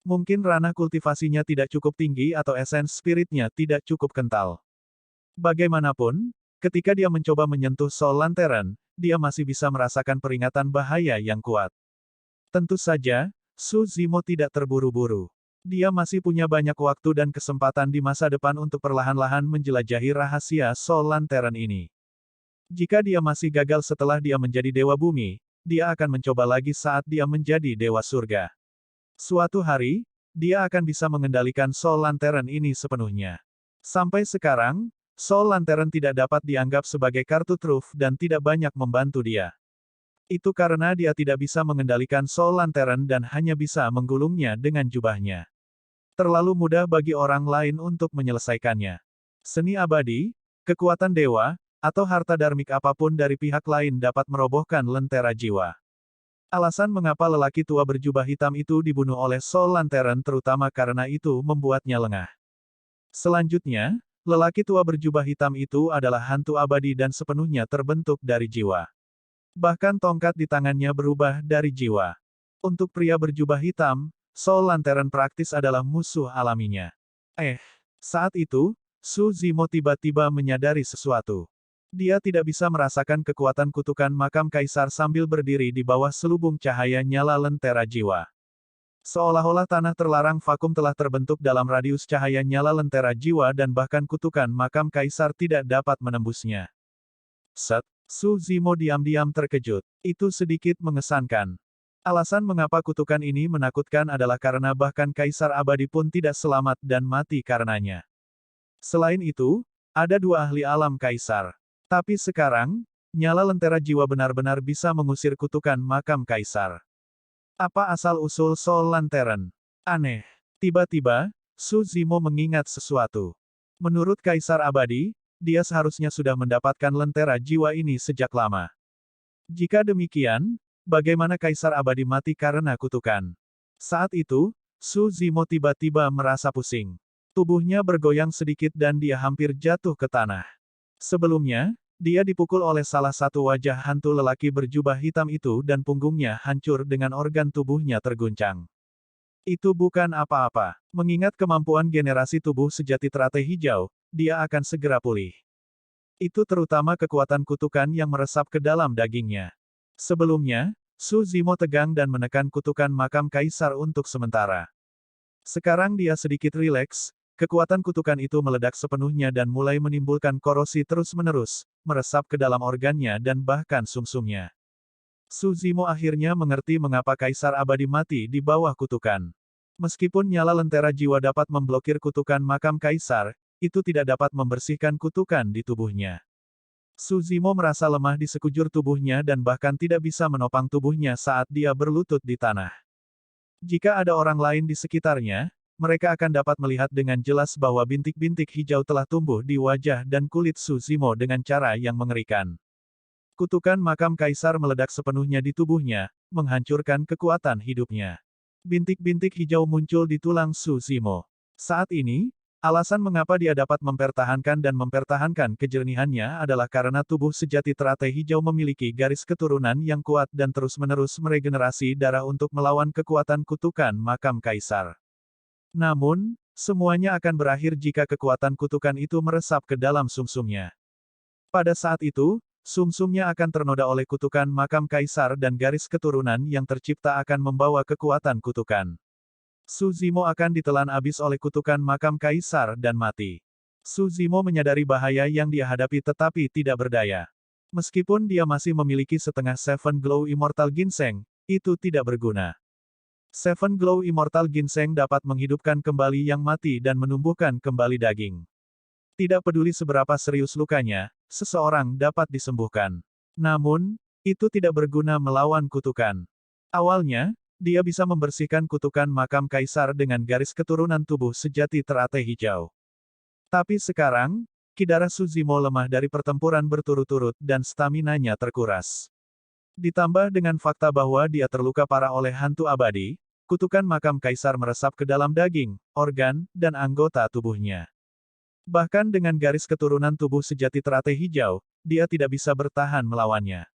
Mungkin ranah kultivasinya tidak cukup tinggi atau esens spiritnya tidak cukup kental. Bagaimanapun, ketika dia mencoba menyentuh Soul Lantern, dia masih bisa merasakan peringatan bahaya yang kuat. Tentu saja, Su Zimo tidak terburu-buru. Dia masih punya banyak waktu dan kesempatan di masa depan untuk perlahan-lahan menjelajahi rahasia Soul Lantern ini. Jika dia masih gagal setelah dia menjadi Dewa Bumi, dia akan mencoba lagi saat dia menjadi Dewa Surga. Suatu hari, dia akan bisa mengendalikan Soul Lantern ini sepenuhnya. Sampai sekarang, Soul Lantern tidak dapat dianggap sebagai kartu truf dan tidak banyak membantu dia. Itu karena dia tidak bisa mengendalikan Soul Lantern dan hanya bisa menggulungnya dengan jubahnya. Terlalu mudah bagi orang lain untuk menyelesaikannya. Seni abadi, kekuatan dewa, atau harta dharmik apapun dari pihak lain dapat merobohkan lentera jiwa. Alasan mengapa lelaki tua berjubah hitam itu dibunuh oleh Soul Lantern terutama karena itu membuatnya lengah. Selanjutnya, lelaki tua berjubah hitam itu adalah hantu abadi dan sepenuhnya terbentuk dari jiwa. Bahkan tongkat di tangannya berubah dari jiwa. Untuk pria berjubah hitam, Soul Lantern praktis adalah musuh alaminya. Saat itu, Su Zimo tiba-tiba menyadari sesuatu. Dia tidak bisa merasakan kekuatan kutukan makam kaisar sambil berdiri di bawah selubung cahaya nyala lentera jiwa. Seolah-olah tanah terlarang vakum telah terbentuk dalam radius cahaya nyala lentera jiwa dan bahkan kutukan makam kaisar tidak dapat menembusnya. Su Zimo diam-diam terkejut. Itu sedikit mengesankan. Alasan mengapa kutukan ini menakutkan adalah karena bahkan kaisar abadi pun tidak selamat dan mati karenanya. Selain itu, ada dua ahli alam kaisar. Tapi sekarang, nyala lentera jiwa benar-benar bisa mengusir kutukan makam kaisar. Apa asal-usul Soul Lantern? Aneh. Tiba-tiba, Su Zimo mengingat sesuatu. Menurut kaisar abadi, dia seharusnya sudah mendapatkan lentera jiwa ini sejak lama. Jika demikian, bagaimana kaisar abadi mati karena kutukan? Saat itu, Su Zimo tiba-tiba merasa pusing. Tubuhnya bergoyang sedikit dan dia hampir jatuh ke tanah. Sebelumnya, dia dipukul oleh salah satu wajah hantu lelaki berjubah hitam itu dan punggungnya hancur dengan organ tubuhnya terguncang. Itu bukan apa-apa. Mengingat kemampuan generasi tubuh sejati teratai hijau, dia akan segera pulih. Itu terutama kekuatan kutukan yang meresap ke dalam dagingnya. Sebelumnya, Su Zimo tegang dan menekan kutukan makam kaisar untuk sementara. Sekarang dia sedikit rileks. Kekuatan kutukan itu meledak sepenuhnya dan mulai menimbulkan korosi terus-menerus, meresap ke dalam organnya dan bahkan sumsumnya. Su Zimo akhirnya mengerti mengapa Kaisar Abadi mati di bawah kutukan. Meskipun nyala lentera jiwa dapat memblokir kutukan makam Kaisar, itu tidak dapat membersihkan kutukan di tubuhnya. Su Zimo merasa lemah di sekujur tubuhnya dan bahkan tidak bisa menopang tubuhnya saat dia berlutut di tanah. Jika ada orang lain di sekitarnya, mereka akan dapat melihat dengan jelas bahwa bintik-bintik hijau telah tumbuh di wajah dan kulit Su Zimo dengan cara yang mengerikan. Kutukan makam kaisar meledak sepenuhnya di tubuhnya, menghancurkan kekuatan hidupnya. Bintik-bintik hijau muncul di tulang Su Zimo. Saat ini, alasan mengapa dia dapat mempertahankan dan mempertahankan kejernihannya adalah karena tubuh sejati teratai hijau memiliki garis keturunan yang kuat dan terus-menerus meregenerasi darah untuk melawan kekuatan kutukan makam kaisar. Namun, semuanya akan berakhir jika kekuatan kutukan itu meresap ke dalam sumsumnya. Pada saat itu, sumsumnya akan ternoda oleh kutukan makam kaisar dan garis keturunan yang tercipta akan membawa kekuatan kutukan. Su Zimo akan ditelan abis oleh kutukan makam kaisar dan mati. Su Zimo menyadari bahaya yang dia hadapi tetapi tidak berdaya. Meskipun dia masih memiliki setengah Seven Glow Immortal Ginseng, itu tidak berguna. Seven Glow Immortal Ginseng dapat menghidupkan kembali yang mati dan menumbuhkan kembali daging. Tidak peduli seberapa serius lukanya, seseorang dapat disembuhkan. Namun, itu tidak berguna melawan kutukan. Awalnya, dia bisa membersihkan kutukan makam kaisar dengan garis keturunan tubuh sejati teratai hijau. Tapi sekarang, Kidara Su Zimo lemah dari pertempuran berturut-turut dan staminanya terkuras. Ditambah dengan fakta bahwa dia terluka parah oleh hantu abadi, kutukan makam kaisar meresap ke dalam daging, organ, dan anggota tubuhnya. Bahkan dengan garis keturunan tubuh sejati teratai hijau, dia tidak bisa bertahan melawannya.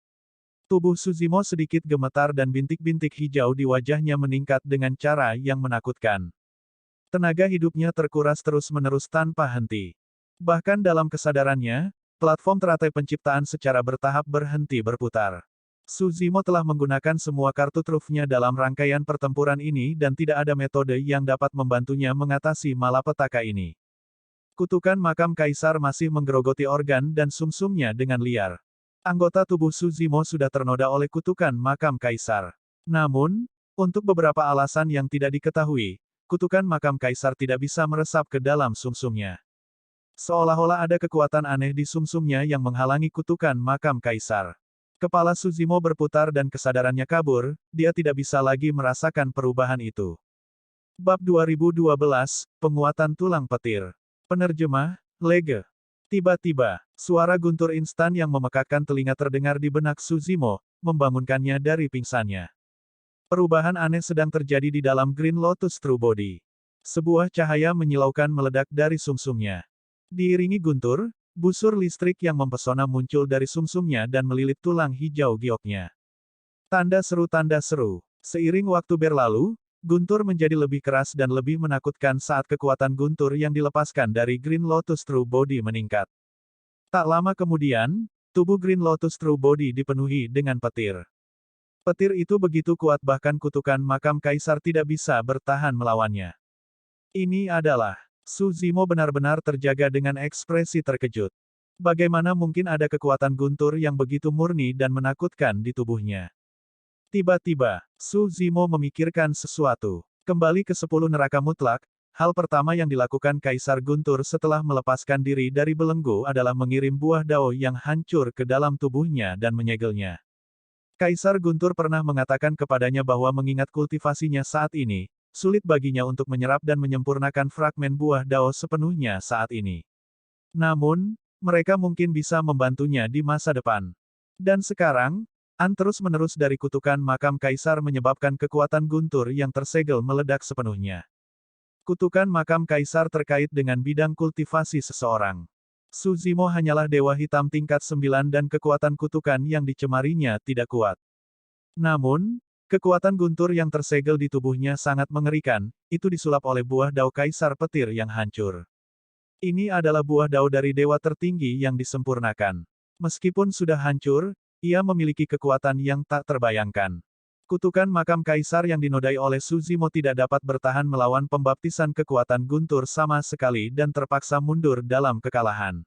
Tubuh Su Zimo sedikit gemetar dan bintik-bintik hijau di wajahnya meningkat dengan cara yang menakutkan. Tenaga hidupnya terkuras terus-menerus tanpa henti. Bahkan dalam kesadarannya, platform teratai penciptaan secara bertahap berhenti berputar. Su Zimo telah menggunakan semua kartu trufnya dalam rangkaian pertempuran ini dan tidak ada metode yang dapat membantunya mengatasi malapetaka ini. Kutukan makam kaisar masih menggerogoti organ dan sumsumnya dengan liar. Anggota tubuh Su Zimo sudah ternoda oleh kutukan makam kaisar. Namun, untuk beberapa alasan yang tidak diketahui, kutukan makam kaisar tidak bisa meresap ke dalam sumsumnya. Seolah-olah ada kekuatan aneh di sumsumnya yang menghalangi kutukan makam kaisar. Kepala Suzimo berputar dan kesadarannya kabur, dia tidak bisa lagi merasakan perubahan itu. Bab 2012, Penguatan Tulang Petir. Penerjemah, Lege. Tiba-tiba, suara guntur instan yang memekakkan telinga terdengar di benak Suzimo, membangunkannya dari pingsannya. Perubahan aneh sedang terjadi di dalam Green Lotus True Body. Sebuah cahaya menyilaukan meledak dari sumsumnya. Diiringi guntur, busur listrik yang mempesona muncul dari sumsumnya dan melilit tulang hijau gioknya. Tanda seru. Seiring waktu berlalu, guntur menjadi lebih keras dan lebih menakutkan saat kekuatan guntur yang dilepaskan dari Green Lotus True Body meningkat. Tak lama kemudian, tubuh Green Lotus True Body dipenuhi dengan petir. Petir itu begitu kuat bahkan kutukan makam kaisar tidak bisa bertahan melawannya. Ini adalah... Suzimo benar-benar terjaga dengan ekspresi terkejut. Bagaimana mungkin ada kekuatan guntur yang begitu murni dan menakutkan di tubuhnya? Tiba-tiba, Suzimo memikirkan sesuatu. Kembali ke 10 neraka mutlak, hal pertama yang dilakukan Kaisar Guntur setelah melepaskan diri dari belenggu adalah mengirim buah dao yang hancur ke dalam tubuhnya dan menyegelnya. Kaisar Guntur pernah mengatakan kepadanya bahwa mengingat kultivasinya saat ini, sulit baginya untuk menyerap dan menyempurnakan fragmen buah dao sepenuhnya saat ini. Namun, mereka mungkin bisa membantunya di masa depan. Dan sekarang, terus-menerus dari kutukan makam kaisar menyebabkan kekuatan guntur yang tersegel meledak sepenuhnya. Kutukan makam kaisar terkait dengan bidang kultivasi seseorang. Suzimo hanyalah dewa hitam tingkat 9 dan kekuatan kutukan yang dicemarinya tidak kuat. Namun, kekuatan guntur yang tersegel di tubuhnya sangat mengerikan, itu disulap oleh buah dao kaisar petir yang hancur. Ini adalah buah dao dari dewa tertinggi yang disempurnakan. Meskipun sudah hancur, ia memiliki kekuatan yang tak terbayangkan. Kutukan makam kaisar yang dinodai oleh Suzimo tidak dapat bertahan melawan pembaptisan kekuatan guntur sama sekali dan terpaksa mundur dalam kekalahan.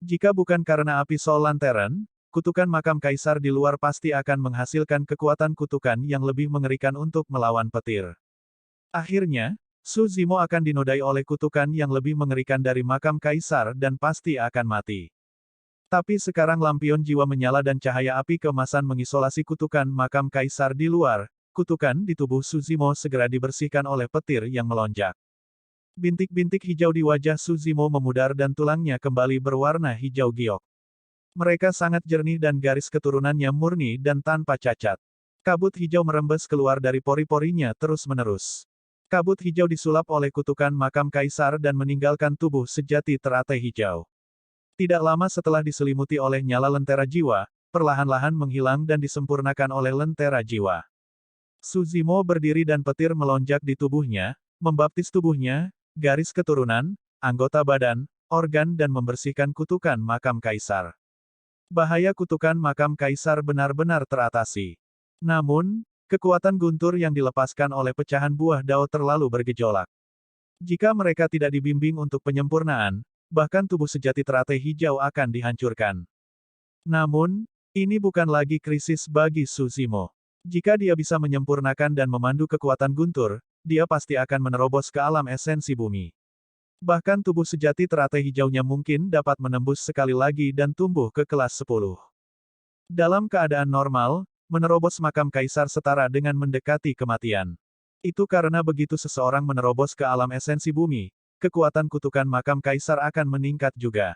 Jika bukan karena api Soul Lantern, kutukan makam kaisar di luar pasti akan menghasilkan kekuatan kutukan yang lebih mengerikan untuk melawan petir. Akhirnya, Suzimo akan dinodai oleh kutukan yang lebih mengerikan dari makam kaisar dan pasti akan mati. Tapi sekarang lampion jiwa menyala dan cahaya api keemasan mengisolasi kutukan makam kaisar di luar, kutukan di tubuh Suzimo segera dibersihkan oleh petir yang melonjak. Bintik-bintik hijau di wajah Suzimo memudar dan tulangnya kembali berwarna hijau giok. Mereka sangat jernih dan garis keturunannya murni dan tanpa cacat. Kabut hijau merembes keluar dari pori-porinya terus-menerus. Kabut hijau disulap oleh kutukan makam kaisar dan meninggalkan tubuh sejati teratai hijau. Tidak lama setelah diselimuti oleh nyala lentera jiwa, perlahan-lahan menghilang dan disempurnakan oleh lentera jiwa. Suzimo berdiri dan petir melonjak di tubuhnya, membaptis tubuhnya, garis keturunan, anggota badan, organ dan membersihkan kutukan makam kaisar. Bahaya kutukan makam kaisar benar-benar teratasi. Namun, kekuatan guntur yang dilepaskan oleh pecahan buah dao terlalu bergejolak. Jika mereka tidak dibimbing untuk penyempurnaan, bahkan tubuh sejati teratai hijau akan dihancurkan. Namun, ini bukan lagi krisis bagi Suzimo. Jika dia bisa menyempurnakan dan memandu kekuatan guntur, dia pasti akan menerobos ke alam esensi bumi. Bahkan tubuh sejati teratai hijaunya mungkin dapat menembus sekali lagi dan tumbuh ke kelas 10. Dalam keadaan normal, menerobos makam kaisar setara dengan mendekati kematian. Itu karena begitu seseorang menerobos ke alam esensi bumi, kekuatan kutukan makam kaisar akan meningkat juga.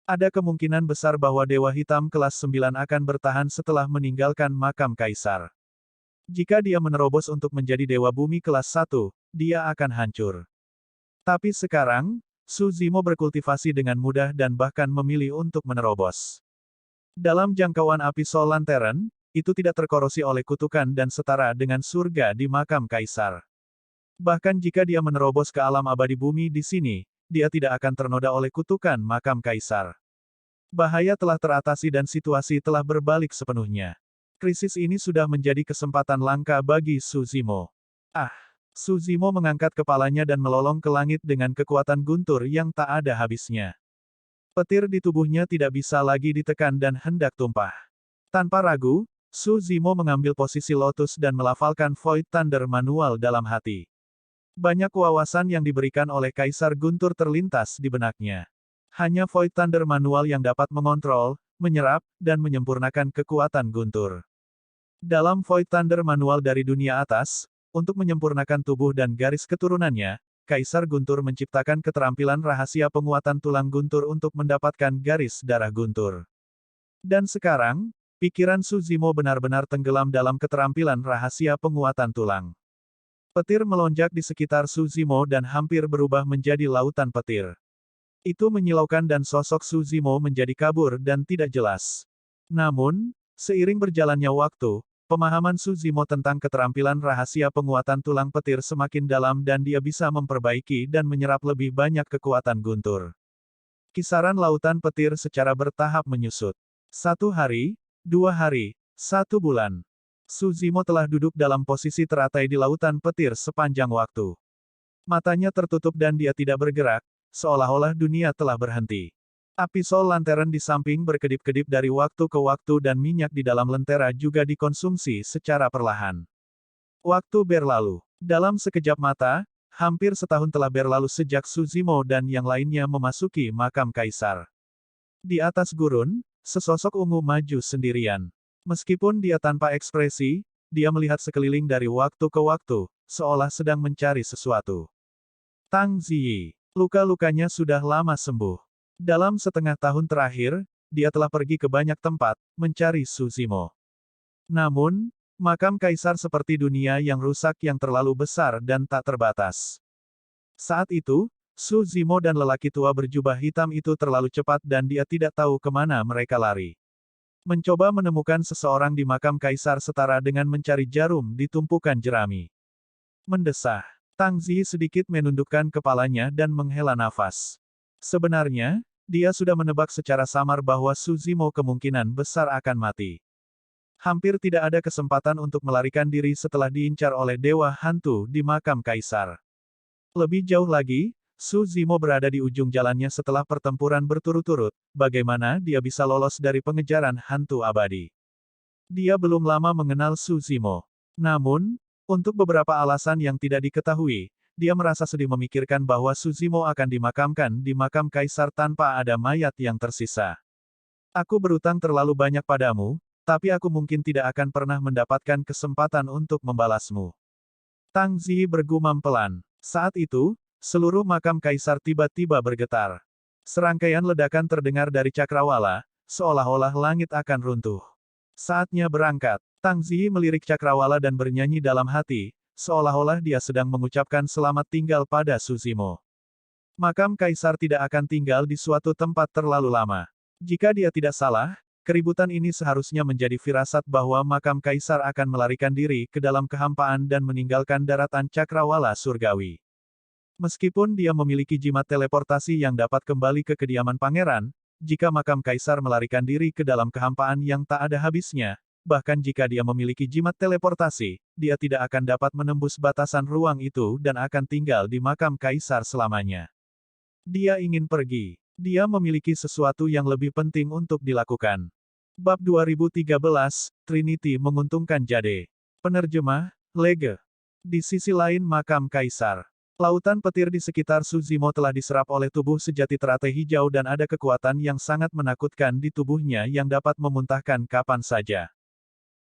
Ada kemungkinan besar bahwa Dewa Hitam kelas 9 akan bertahan setelah meninggalkan makam kaisar. Jika dia menerobos untuk menjadi Dewa Bumi kelas 1, dia akan hancur. Tapi sekarang, Suzimo berkultivasi dengan mudah dan bahkan memilih untuk menerobos. Dalam jangkauan api Soul Lantern, itu tidak terkorosi oleh kutukan dan setara dengan surga di makam kaisar. Bahkan jika dia menerobos ke alam abadi bumi di sini, dia tidak akan ternoda oleh kutukan makam kaisar. Bahaya telah teratasi dan situasi telah berbalik sepenuhnya. Krisis ini sudah menjadi kesempatan langka bagi Suzimo. Suzimo mengangkat kepalanya dan melolong ke langit dengan kekuatan guntur yang tak ada habisnya. Petir di tubuhnya tidak bisa lagi ditekan dan hendak tumpah. Tanpa ragu, Suzimo mengambil posisi lotus dan melafalkan Void Thunder manual dalam hati. Banyak wawasan yang diberikan oleh Kaisar Guntur terlintas di benaknya. Hanya Void Thunder manual yang dapat mengontrol, menyerap, dan menyempurnakan kekuatan Guntur. Dalam Void Thunder manual dari dunia atas, untuk menyempurnakan tubuh dan garis keturunannya, Kaisar Guntur menciptakan keterampilan rahasia penguatan tulang Guntur untuk mendapatkan garis darah Guntur. Dan sekarang, pikiran Suzimo benar-benar tenggelam dalam keterampilan rahasia penguatan tulang. Petir melonjak di sekitar Suzimo dan hampir berubah menjadi lautan petir. Itu menyilaukan dan sosok Suzimo menjadi kabur dan tidak jelas. Namun, seiring berjalannya waktu, pemahaman Suzimo tentang keterampilan rahasia penguatan tulang petir semakin dalam dan dia bisa memperbaiki dan menyerap lebih banyak kekuatan Guntur. Kisaran lautan petir secara bertahap menyusut. 1 hari, 2 hari, 1 bulan. Suzimo telah duduk dalam posisi teratai di lautan petir sepanjang waktu. Matanya tertutup dan dia tidak bergerak, seolah-olah dunia telah berhenti. Api sol lantern di samping berkedip-kedip dari waktu ke waktu dan minyak di dalam lentera juga dikonsumsi secara perlahan. Waktu berlalu. Dalam sekejap mata, hampir setahun telah berlalu sejak Suzimo dan yang lainnya memasuki makam kaisar. Di atas gurun, sesosok ungu maju sendirian. Meskipun dia tanpa ekspresi, dia melihat sekeliling dari waktu ke waktu, seolah sedang mencari sesuatu. Tang Ziyi. Luka-lukanya sudah lama sembuh. Dalam setengah tahun terakhir, dia telah pergi ke banyak tempat, mencari Suzimo. Namun, makam kaisar seperti dunia yang rusak yang terlalu besar dan tak terbatas. Saat itu, Suzimo dan lelaki tua berjubah hitam itu terlalu cepat dan dia tidak tahu kemana mereka lari. Mencoba menemukan seseorang di makam kaisar setara dengan mencari jarum di tumpukan jerami. Mendesah. Tang Ziyi sedikit menundukkan kepalanya dan menghela nafas. Sebenarnya, dia sudah menebak secara samar bahwa Suzimo kemungkinan besar akan mati. Hampir tidak ada kesempatan untuk melarikan diri setelah diincar oleh dewa hantu di makam kaisar. Lebih jauh lagi, Suzimo berada di ujung jalannya setelah pertempuran berturut-turut, bagaimana dia bisa lolos dari pengejaran hantu abadi. Dia belum lama mengenal Suzimo. Namun, untuk beberapa alasan yang tidak diketahui, dia merasa sedih memikirkan bahwa Suzimo akan dimakamkan di makam kaisar tanpa ada mayat yang tersisa. Aku berutang terlalu banyak padamu, tapi aku mungkin tidak akan pernah mendapatkan kesempatan untuk membalasmu. Tang Ziyi bergumam pelan. Saat itu, seluruh makam kaisar tiba-tiba bergetar. Serangkaian ledakan terdengar dari cakrawala, seolah-olah langit akan runtuh. Saatnya berangkat. Tang Ziyi melirik cakrawala dan bernyanyi dalam hati, seolah-olah dia sedang mengucapkan selamat tinggal pada Suzimo. Makam kaisar tidak akan tinggal di suatu tempat terlalu lama. Jika dia tidak salah, keributan ini seharusnya menjadi firasat bahwa makam kaisar akan melarikan diri ke dalam kehampaan dan meninggalkan daratan cakrawala surgawi. Meskipun dia memiliki jimat teleportasi yang dapat kembali ke kediaman pangeran, jika makam kaisar melarikan diri ke dalam kehampaan yang tak ada habisnya, bahkan jika dia memiliki jimat teleportasi, dia tidak akan dapat menembus batasan ruang itu dan akan tinggal di makam kaisar selamanya. Dia ingin pergi. Dia memiliki sesuatu yang lebih penting untuk dilakukan. Bab 2013, Trinity menguntungkan Jade. Penerjemah, Lege. Di sisi lain makam kaisar. Lautan petir di sekitar Suzimo telah diserap oleh tubuh sejati teratai hijau dan ada kekuatan yang sangat menakutkan di tubuhnya yang dapat memuntahkan kapan saja.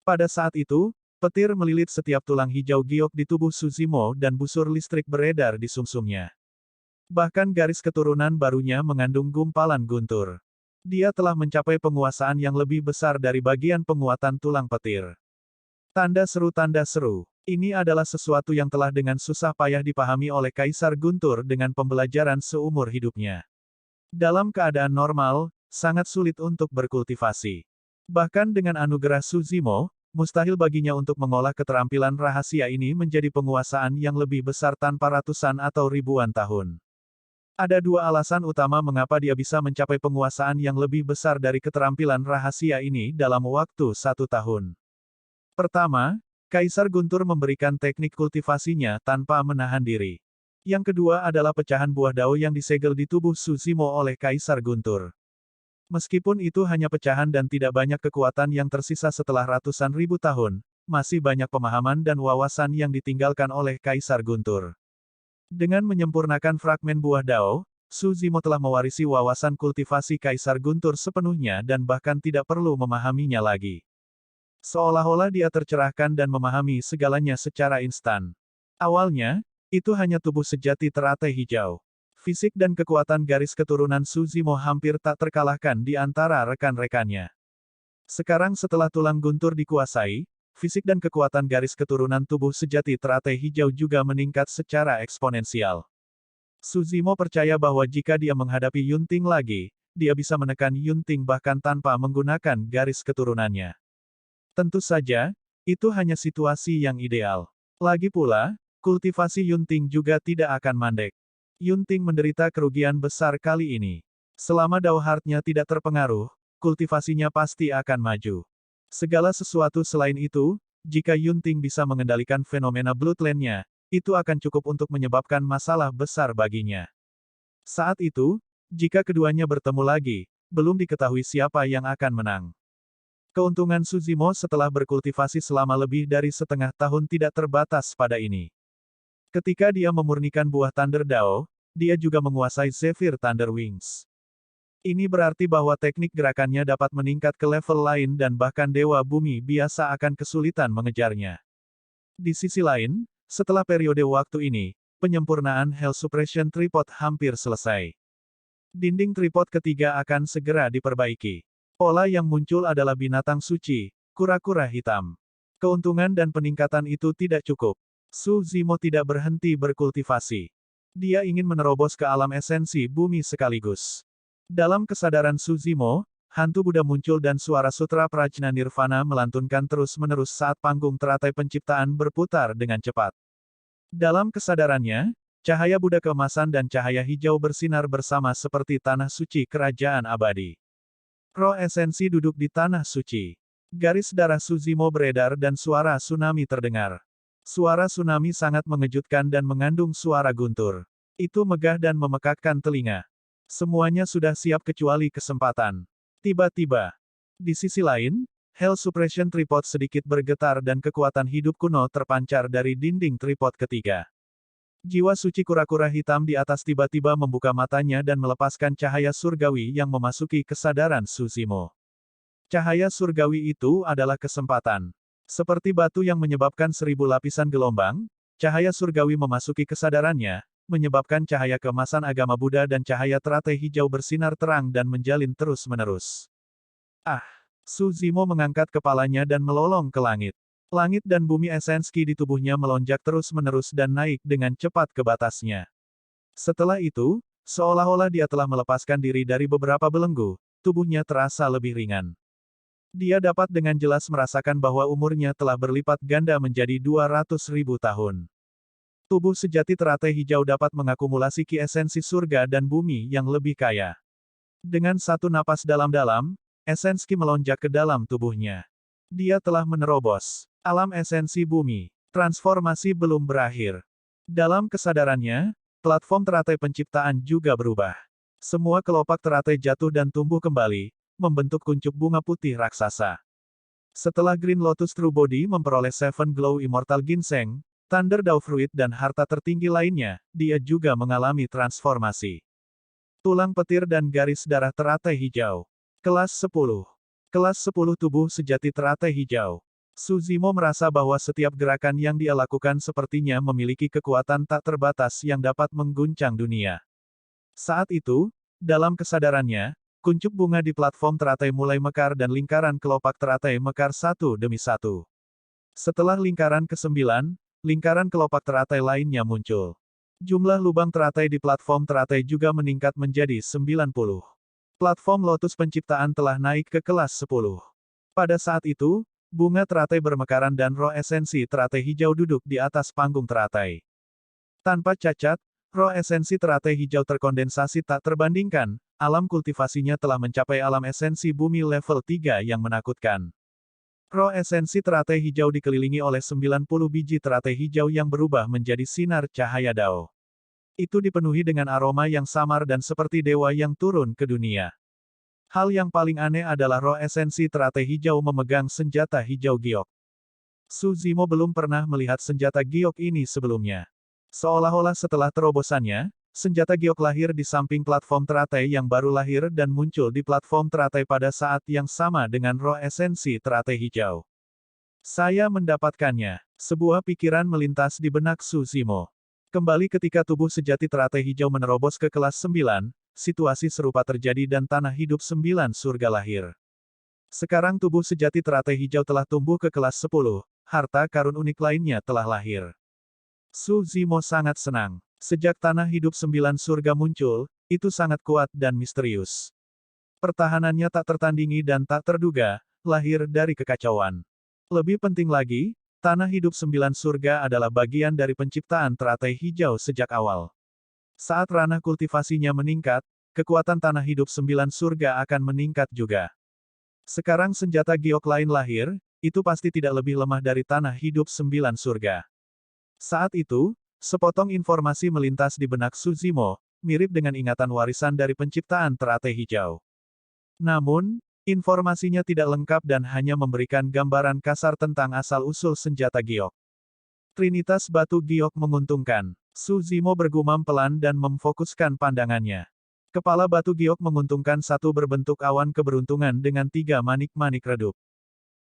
Pada saat itu, petir melilit setiap tulang hijau giok di tubuh Suzimo dan busur listrik beredar di sumsumnya. Bahkan garis keturunan barunya mengandung gumpalan guntur. Dia telah mencapai penguasaan yang lebih besar dari bagian penguatan tulang petir. Tanda seru. Ini adalah sesuatu yang telah dengan susah payah dipahami oleh Kaisar Guntur dengan pembelajaran seumur hidupnya. Dalam keadaan normal, sangat sulit untuk berkultivasi. Bahkan dengan anugerah Suzimo, mustahil baginya untuk mengolah keterampilan rahasia ini menjadi penguasaan yang lebih besar tanpa ratusan atau ribuan tahun. Ada dua alasan utama mengapa dia bisa mencapai penguasaan yang lebih besar dari keterampilan rahasia ini dalam waktu 1 tahun. Pertama, Kaisar Guntur memberikan teknik kultivasinya tanpa menahan diri. Yang kedua adalah pecahan buah dao yang disegel di tubuh Suzimo oleh Kaisar Guntur. Meskipun itu hanya pecahan dan tidak banyak kekuatan yang tersisa setelah ratusan ribu tahun, masih banyak pemahaman dan wawasan yang ditinggalkan oleh Kaisar Guntur. Dengan menyempurnakan fragmen buah dao, Su Zimo telah mewarisi wawasan kultivasi Kaisar Guntur sepenuhnya dan bahkan tidak perlu memahaminya lagi. Seolah-olah dia tercerahkan dan memahami segalanya secara instan. Awalnya, itu hanya tubuh sejati teratai hijau. Fisik dan kekuatan garis keturunan Su Zimo hampir tak terkalahkan di antara rekan-rekannya. Sekarang setelah tulang guntur dikuasai, fisik dan kekuatan garis keturunan tubuh sejati teratai hijau juga meningkat secara eksponensial. Su Zimo percaya bahwa jika dia menghadapi Yunting lagi, dia bisa menekan Yunting bahkan tanpa menggunakan garis keturunannya. Tentu saja, itu hanya situasi yang ideal. Lagi pula, kultivasi Yunting juga tidak akan mandek. Yunting menderita kerugian besar kali ini. Selama Dao Heart-nya tidak terpengaruh, kultivasinya pasti akan maju. Segala sesuatu selain itu, jika Yunting bisa mengendalikan fenomena Bloodline-nya, itu akan cukup untuk menyebabkan masalah besar baginya. Saat itu, jika keduanya bertemu lagi, belum diketahui siapa yang akan menang. Keuntungan Su Zimo setelah berkultivasi selama lebih dari setengah tahun tidak terbatas pada ini. Ketika dia memurnikan buah Thunder Dao, dia juga menguasai Zephyr Thunder Wings. Ini berarti bahwa teknik gerakannya dapat meningkat ke level lain dan bahkan Dewa Bumi biasa akan kesulitan mengejarnya. Di sisi lain, setelah periode waktu ini, penyempurnaan Hell Suppression Tripod hampir selesai. Dinding tripod ketiga akan segera diperbaiki. Pola yang muncul adalah binatang suci, kura-kura hitam. Keuntungan dan peningkatan itu tidak cukup. Su Zimo tidak berhenti berkultivasi. Dia ingin menerobos ke alam esensi bumi sekaligus. Dalam kesadaran Su Zimo, hantu Buddha muncul dan suara sutra Prajna Nirvana melantunkan terus-menerus saat panggung teratai penciptaan berputar dengan cepat. Dalam kesadarannya, cahaya Buddha keemasan dan cahaya hijau bersinar bersama seperti tanah suci kerajaan abadi. Roh esensi duduk di tanah suci. Garis darah Su Zimo beredar dan suara tsunami terdengar. Suara tsunami sangat mengejutkan dan mengandung suara guntur. Itu megah dan memekakkan telinga. Semuanya sudah siap kecuali kesempatan. Tiba-tiba, di sisi lain, Hell Suppression Tripod sedikit bergetar dan kekuatan hidup kuno terpancar dari dinding tripod ketiga. Jiwa suci kura-kura hitam di atas tiba-tiba membuka matanya dan melepaskan cahaya surgawi yang memasuki kesadaran Su Zimo. Cahaya surgawi itu adalah kesempatan. Seperti batu yang menyebabkan 1000 lapisan gelombang, cahaya surgawi memasuki kesadarannya, menyebabkan cahaya keemasan agama Buddha dan cahaya teratai hijau bersinar terang dan menjalin terus-menerus. Ah! Su Zimo mengangkat kepalanya dan melolong ke langit. Langit dan bumi esensi di tubuhnya melonjak terus-menerus dan naik dengan cepat ke batasnya. Setelah itu, seolah-olah dia telah melepaskan diri dari beberapa belenggu, tubuhnya terasa lebih ringan. Dia dapat dengan jelas merasakan bahwa umurnya telah berlipat ganda menjadi 200.000 tahun. Tubuh sejati teratai hijau dapat mengakumulasi ki esensi surga dan bumi yang lebih kaya. Dengan satu napas dalam-dalam, esensi melonjak ke dalam tubuhnya. Dia telah menerobos alam esensi bumi. Transformasi belum berakhir. Dalam kesadarannya, platform teratai penciptaan juga berubah. Semua kelopak teratai jatuh dan tumbuh kembali, membentuk kuncup bunga putih raksasa. Setelah Green Lotus True Body memperoleh Seven Glow Immortal Ginseng, Thunder Dao Fruit dan harta tertinggi lainnya, dia juga mengalami transformasi. Tulang petir dan garis darah teratai hijau. Kelas 10. Kelas 10 tubuh sejati teratai hijau. Su Zimo merasa bahwa setiap gerakan yang dia lakukan sepertinya memiliki kekuatan tak terbatas yang dapat mengguncang dunia. Saat itu, dalam kesadarannya, kuncup bunga di platform teratai mulai mekar dan lingkaran kelopak teratai mekar satu demi satu. Setelah lingkaran ke-9, lingkaran kelopak teratai lainnya muncul. Jumlah lubang teratai di platform teratai juga meningkat menjadi 90. Platform Lotus Penciptaan telah naik ke kelas 10. Pada saat itu, bunga teratai bermekaran dan roh esensi teratai hijau duduk di atas panggung teratai. Tanpa cacat, roh esensi teratai hijau terkondensasi tak terbandingkan, alam kultivasinya telah mencapai alam esensi bumi level 3 yang menakutkan. Roh esensi teratai hijau dikelilingi oleh 90 biji teratai hijau yang berubah menjadi sinar cahaya Dao. Itu dipenuhi dengan aroma yang samar dan seperti dewa yang turun ke dunia. Hal yang paling aneh adalah roh esensi teratai hijau memegang senjata hijau giok. Su Zimo belum pernah melihat senjata giok ini sebelumnya. Seolah-olah setelah terobosannya, senjata giok lahir di samping platform teratai yang baru lahir dan muncul di platform teratai pada saat yang sama dengan roh esensi teratai hijau. Saya mendapatkannya. Sebuah pikiran melintas di benak Su Zimo. Kembali ketika tubuh sejati teratai hijau menerobos ke kelas 9, situasi serupa terjadi dan tanah hidup 9 surga lahir. Sekarang tubuh sejati teratai hijau telah tumbuh ke kelas 10, harta karun unik lainnya telah lahir. Su Zimo sangat senang. Sejak tanah hidup 9 surga muncul, itu sangat kuat dan misterius. Pertahanannya tak tertandingi dan tak terduga, lahir dari kekacauan. Lebih penting lagi, tanah hidup 9 surga adalah bagian dari penciptaan teratai hijau sejak awal. Saat ranah kultivasinya meningkat, kekuatan tanah hidup 9 surga akan meningkat juga. Sekarang senjata giok lain lahir, itu pasti tidak lebih lemah dari tanah hidup 9 surga. Saat itu, sepotong informasi melintas di benak Su Zimo, mirip dengan ingatan warisan dari penciptaan teratai hijau. Namun, informasinya tidak lengkap dan hanya memberikan gambaran kasar tentang asal-usul senjata giok. Trinitas batu giok menguntungkan. Su Zimo bergumam pelan dan memfokuskan pandangannya. Kepala batu giok menguntungkan satu berbentuk awan keberuntungan dengan 3 manik-manik redup.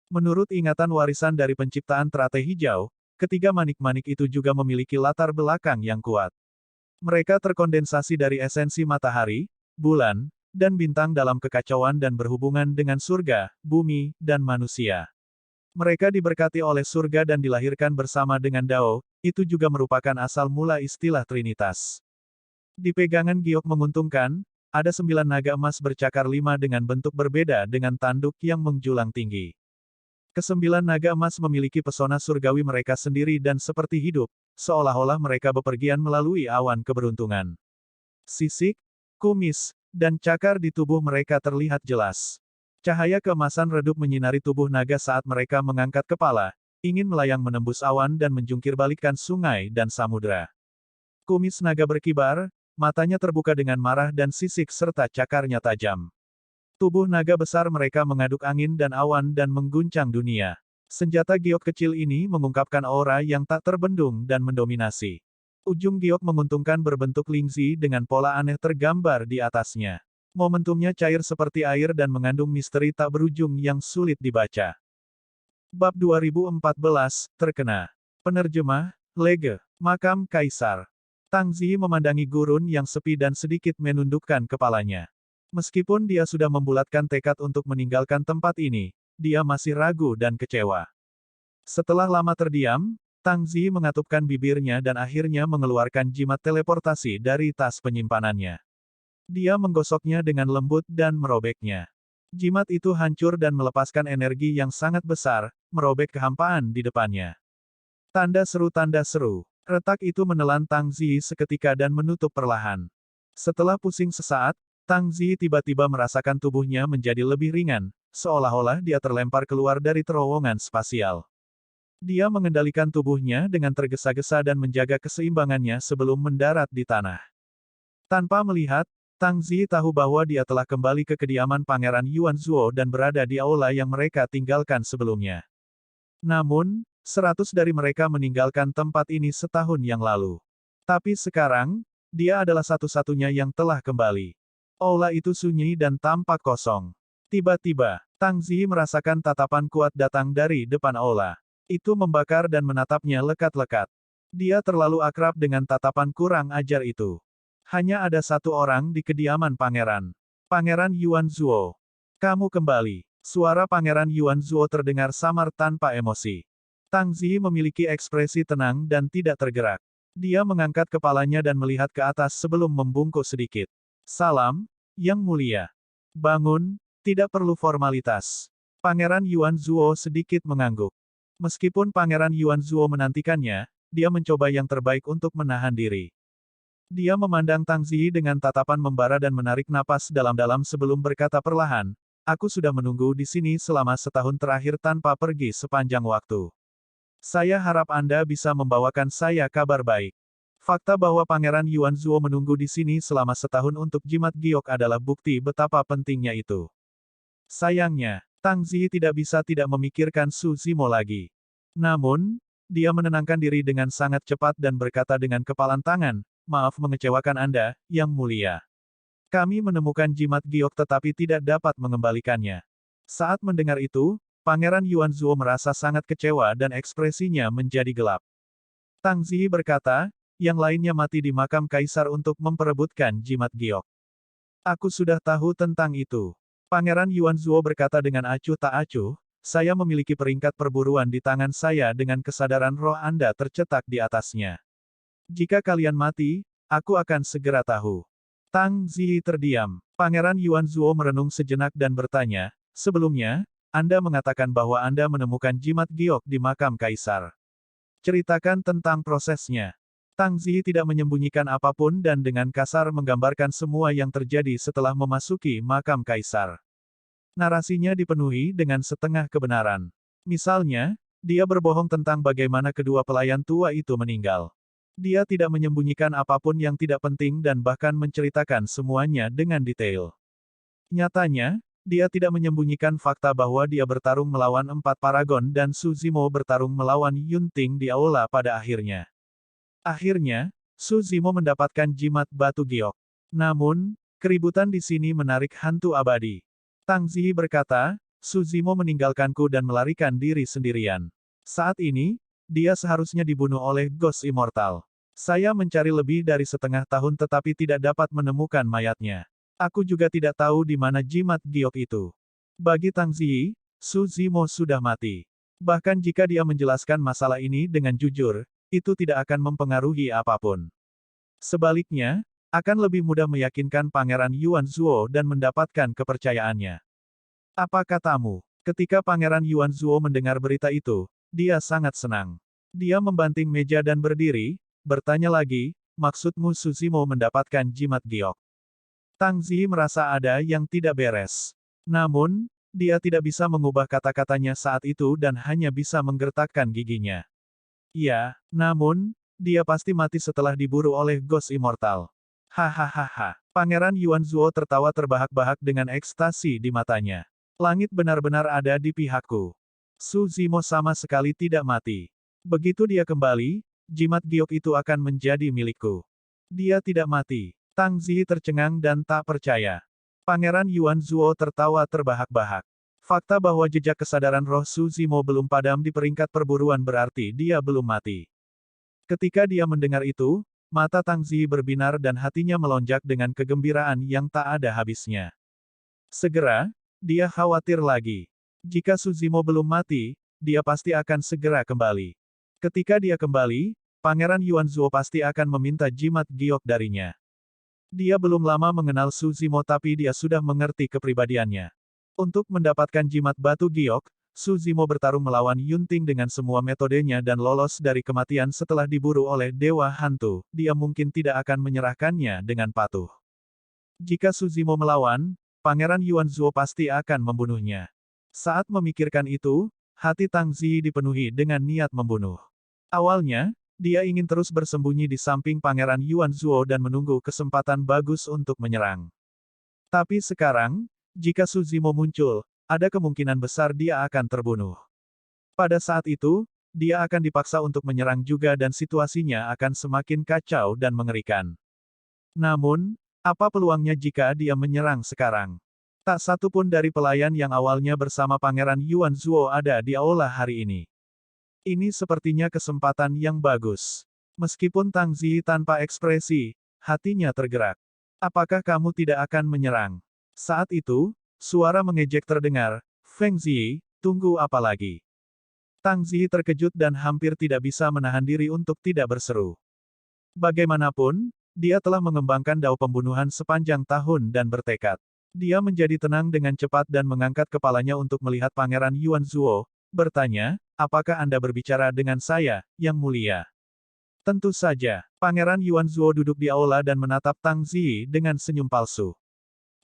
Menurut ingatan warisan dari penciptaan teratai hijau, ketiga manik-manik itu juga memiliki latar belakang yang kuat. Mereka terkondensasi dari esensi matahari, bulan, dan bintang dalam kekacauan dan berhubungan dengan surga, bumi, dan manusia. Mereka diberkati oleh surga dan dilahirkan bersama dengan Dao, itu juga merupakan asal mula istilah Trinitas. Di pegangan giok menguntungkan, ada 9 naga emas bercakar 5 dengan bentuk berbeda dengan tanduk yang menjulang tinggi. Kesembilan naga emas memiliki pesona surgawi mereka sendiri dan seperti hidup, seolah-olah mereka bepergian melalui awan keberuntungan. Sisik, kumis, dan cakar di tubuh mereka terlihat jelas. Cahaya keemasan redup menyinari tubuh naga saat mereka mengangkat kepala, ingin melayang menembus awan dan menjungkir balikkan sungai dan samudera. Kumis naga berkibar, matanya terbuka dengan marah dan sisik serta cakarnya tajam. Tubuh naga besar mereka mengaduk angin dan awan dan mengguncang dunia. Senjata giok kecil ini mengungkapkan aura yang tak terbendung dan mendominasi. Ujung giok menguntungkan berbentuk lingzi dengan pola aneh tergambar di atasnya. Momentumnya cair seperti air dan mengandung misteri tak berujung yang sulit dibaca. Bab 2014, terkena. Penerjemah, Lege, Makam Kaisar. Tang Zi memandangi gurun yang sepi dan sedikit menundukkan kepalanya. Meskipun dia sudah membulatkan tekad untuk meninggalkan tempat ini, dia masih ragu dan kecewa. Setelah lama terdiam, Tang Zi mengatupkan bibirnya dan akhirnya mengeluarkan jimat teleportasi dari tas penyimpanannya. Dia menggosoknya dengan lembut dan merobeknya. Jimat itu hancur dan melepaskan energi yang sangat besar, merobek kehampaan di depannya. Tanda seru. Retak itu menelan Tang Zi seketika dan menutup perlahan. Setelah pusing sesaat, Tang Zi tiba-tiba merasakan tubuhnya menjadi lebih ringan, seolah-olah dia terlempar keluar dari terowongan spasial. Dia mengendalikan tubuhnya dengan tergesa-gesa dan menjaga keseimbangannya sebelum mendarat di tanah. Tanpa melihat, Tang Zi tahu bahwa dia telah kembali ke kediaman Pangeran Yuan Zuo dan berada di aula yang mereka tinggalkan sebelumnya. Namun, 100 dari mereka meninggalkan tempat ini setahun yang lalu. Tapi sekarang, dia adalah satu-satunya yang telah kembali. Aula itu sunyi dan tampak kosong. Tiba-tiba, Tang Zi merasakan tatapan kuat datang dari depan aula. Itu membakar dan menatapnya lekat-lekat. Dia terlalu akrab dengan tatapan kurang ajar itu. Hanya ada satu orang di kediaman pangeran. Pangeran Yuan Zuo. Kamu kembali. Suara Pangeran Yuan Zuo terdengar samar tanpa emosi. Tang Zi memiliki ekspresi tenang dan tidak tergerak. Dia mengangkat kepalanya dan melihat ke atas sebelum membungkuk sedikit. Salam, Yang Mulia. Bangun, tidak perlu formalitas. Pangeran Yuan Zuo sedikit mengangguk. Meskipun Pangeran Yuan Zuo menantikannya, dia mencoba yang terbaik untuk menahan diri. Dia memandang Tang Zi dengan tatapan membara dan menarik napas dalam-dalam sebelum berkata perlahan, "Aku sudah menunggu di sini selama setahun terakhir tanpa pergi sepanjang waktu. Saya harap Anda bisa membawakan saya kabar baik." Fakta bahwa Pangeran Yuan Zuo menunggu di sini selama setahun untuk jimat giok adalah bukti betapa pentingnya itu. Sayangnya, Tang Zi tidak bisa tidak memikirkan Su Zimo lagi. Namun, dia menenangkan diri dengan sangat cepat dan berkata dengan kepalan tangan, maaf mengecewakan Anda, Yang Mulia. Kami menemukan jimat giok tetapi tidak dapat mengembalikannya. Saat mendengar itu, Pangeran Yuanzuo merasa sangat kecewa dan ekspresinya menjadi gelap. Tang Ziyi berkata, yang lainnya mati di makam kaisar untuk memperebutkan jimat giok. Aku sudah tahu tentang itu. Pangeran Yuanzuo berkata dengan acuh tak acuh, saya memiliki peringkat perburuan di tangan saya dengan kesadaran roh Anda tercetak di atasnya. Jika kalian mati, aku akan segera tahu. Tang Ziyi terdiam. Pangeran Yuanzuo merenung sejenak dan bertanya, sebelumnya, Anda mengatakan bahwa Anda menemukan jimat giok di makam kaisar. Ceritakan tentang prosesnya. Tang Ziyi tidak menyembunyikan apapun dan dengan kasar menggambarkan semua yang terjadi setelah memasuki makam kaisar. Narasinya dipenuhi dengan setengah kebenaran. Misalnya, dia berbohong tentang bagaimana kedua pelayan tua itu meninggal. Dia tidak menyembunyikan apapun yang tidak penting dan bahkan menceritakan semuanya dengan detail. Nyatanya, dia tidak menyembunyikan fakta bahwa dia bertarung melawan 4 paragon dan Su Zimo bertarung melawan Yun Ting di aula pada akhirnya. Akhirnya, Su Zimo mendapatkan jimat batu giok. Namun, keributan di sini menarik hantu abadi. Tang Ziyi berkata, Su Zimo meninggalkanku dan melarikan diri sendirian. Saat ini, dia seharusnya dibunuh oleh Ghost Immortal. Saya mencari lebih dari setengah tahun tetapi tidak dapat menemukan mayatnya. Aku juga tidak tahu di mana jimat giok itu. Bagi Tang Ziyi, Su Zimo sudah mati. Bahkan jika dia menjelaskan masalah ini dengan jujur, itu tidak akan mempengaruhi apapun. Sebaliknya, akan lebih mudah meyakinkan Pangeran Yuanzuo dan mendapatkan kepercayaannya. Apa katamu? Ketika Pangeran Yuanzuo mendengar berita itu, dia sangat senang. Dia membanting meja dan berdiri, bertanya lagi, maksudmu Su Zimo mendapatkan jimat giok? Tang Ziyi merasa ada yang tidak beres. Namun, dia tidak bisa mengubah kata-katanya saat itu dan hanya bisa menggertakkan giginya. Ya, namun, dia pasti mati setelah diburu oleh Ghost Immortal. Hahaha. Pangeran Yuanzuo tertawa terbahak-bahak dengan ekstasi di matanya. Langit benar-benar ada di pihakku. Su Zimo sama sekali tidak mati. Begitu dia kembali, jimat giok itu akan menjadi milikku. Dia tidak mati. Tang Ziyi tercengang dan tak percaya. Pangeran Yuanzuo tertawa terbahak-bahak. Fakta bahwa jejak kesadaran roh Su Zimo belum padam di peringkat perburuan berarti dia belum mati. Ketika dia mendengar itu, mata Tang Ziyi berbinar dan hatinya melonjak dengan kegembiraan yang tak ada habisnya. Segera, dia khawatir lagi. Jika Su Zimo belum mati, dia pasti akan segera kembali. Ketika dia kembali, Pangeran Yuanzuo pasti akan meminta jimat giok darinya. Dia belum lama mengenal Su Zimo tapi dia sudah mengerti kepribadiannya. Untuk mendapatkan jimat batu giok, Su Zimo bertarung melawan Yun Ting dengan semua metodenya dan lolos dari kematian setelah diburu oleh Dewa Hantu, dia mungkin tidak akan menyerahkannya dengan patuh. Jika Su Zimo melawan, Pangeran Yuanzuo pasti akan membunuhnya. Saat memikirkan itu, hati Tang Ziyi dipenuhi dengan niat membunuh. Awalnya, dia ingin terus bersembunyi di samping Pangeran Yuanzuo dan menunggu kesempatan bagus untuk menyerang. Tapi sekarang, jika Su Zimo muncul, ada kemungkinan besar dia akan terbunuh. Pada saat itu, dia akan dipaksa untuk menyerang juga dan situasinya akan semakin kacau dan mengerikan. Namun, apa peluangnya jika dia menyerang sekarang? Tak satu pun dari pelayan yang awalnya bersama Pangeran Yuanzuo ada di aula hari ini. Ini sepertinya kesempatan yang bagus. Meskipun Tang Ziyi tanpa ekspresi, hatinya tergerak. Apakah kamu tidak akan menyerang? Saat itu, suara mengejek terdengar, Feng Ziyi, tunggu apa lagi? Tang Ziyi terkejut dan hampir tidak bisa menahan diri untuk tidak berseru. Bagaimanapun, dia telah mengembangkan dao pembunuhan sepanjang tahun dan bertekad. Dia menjadi tenang dengan cepat dan mengangkat kepalanya untuk melihat Pangeran Yuanzuo, bertanya, apakah Anda berbicara dengan saya, Yang Mulia? Tentu saja, Pangeran Yuanzuo duduk di aula dan menatap Tang Ziyi dengan senyum palsu.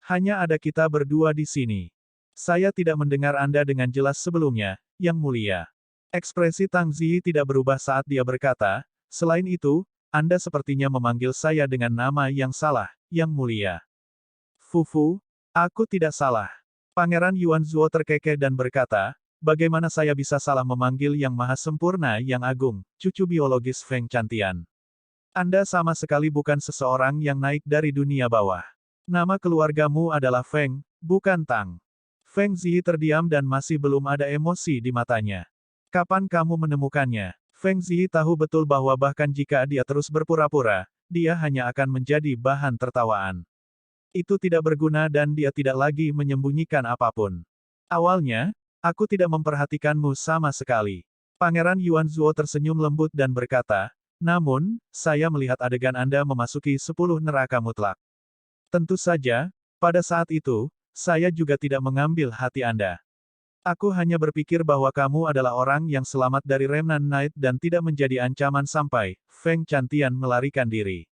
Hanya ada kita berdua di sini. Saya tidak mendengar Anda dengan jelas sebelumnya, Yang Mulia. Ekspresi Tang Ziyi tidak berubah saat dia berkata, selain itu, Anda sepertinya memanggil saya dengan nama yang salah, Yang Mulia. Fufu, aku tidak salah. Pangeran Yuanzuo terkekeh dan berkata, bagaimana saya bisa salah memanggil Yang Maha Sempurna Yang Agung, cucu biologis Feng Chantian? Anda sama sekali bukan seseorang yang naik dari dunia bawah. Nama keluargamu adalah Feng, bukan Tang. Feng Ziyi terdiam dan masih belum ada emosi di matanya. Kapan kamu menemukannya? Feng Ziyi tahu betul bahwa bahkan jika dia terus berpura-pura, dia hanya akan menjadi bahan tertawaan. Itu tidak berguna dan dia tidak lagi menyembunyikan apapun. Awalnya, aku tidak memperhatikanmu sama sekali. Pangeran Yuanzuo tersenyum lembut dan berkata, namun, saya melihat adegan Anda memasuki 10 neraka mutlak. Tentu saja, pada saat itu, saya juga tidak mengambil hati Anda. Aku hanya berpikir bahwa kamu adalah orang yang selamat dari Remnant Knight dan tidak menjadi ancaman sampai Feng Chantian melarikan diri.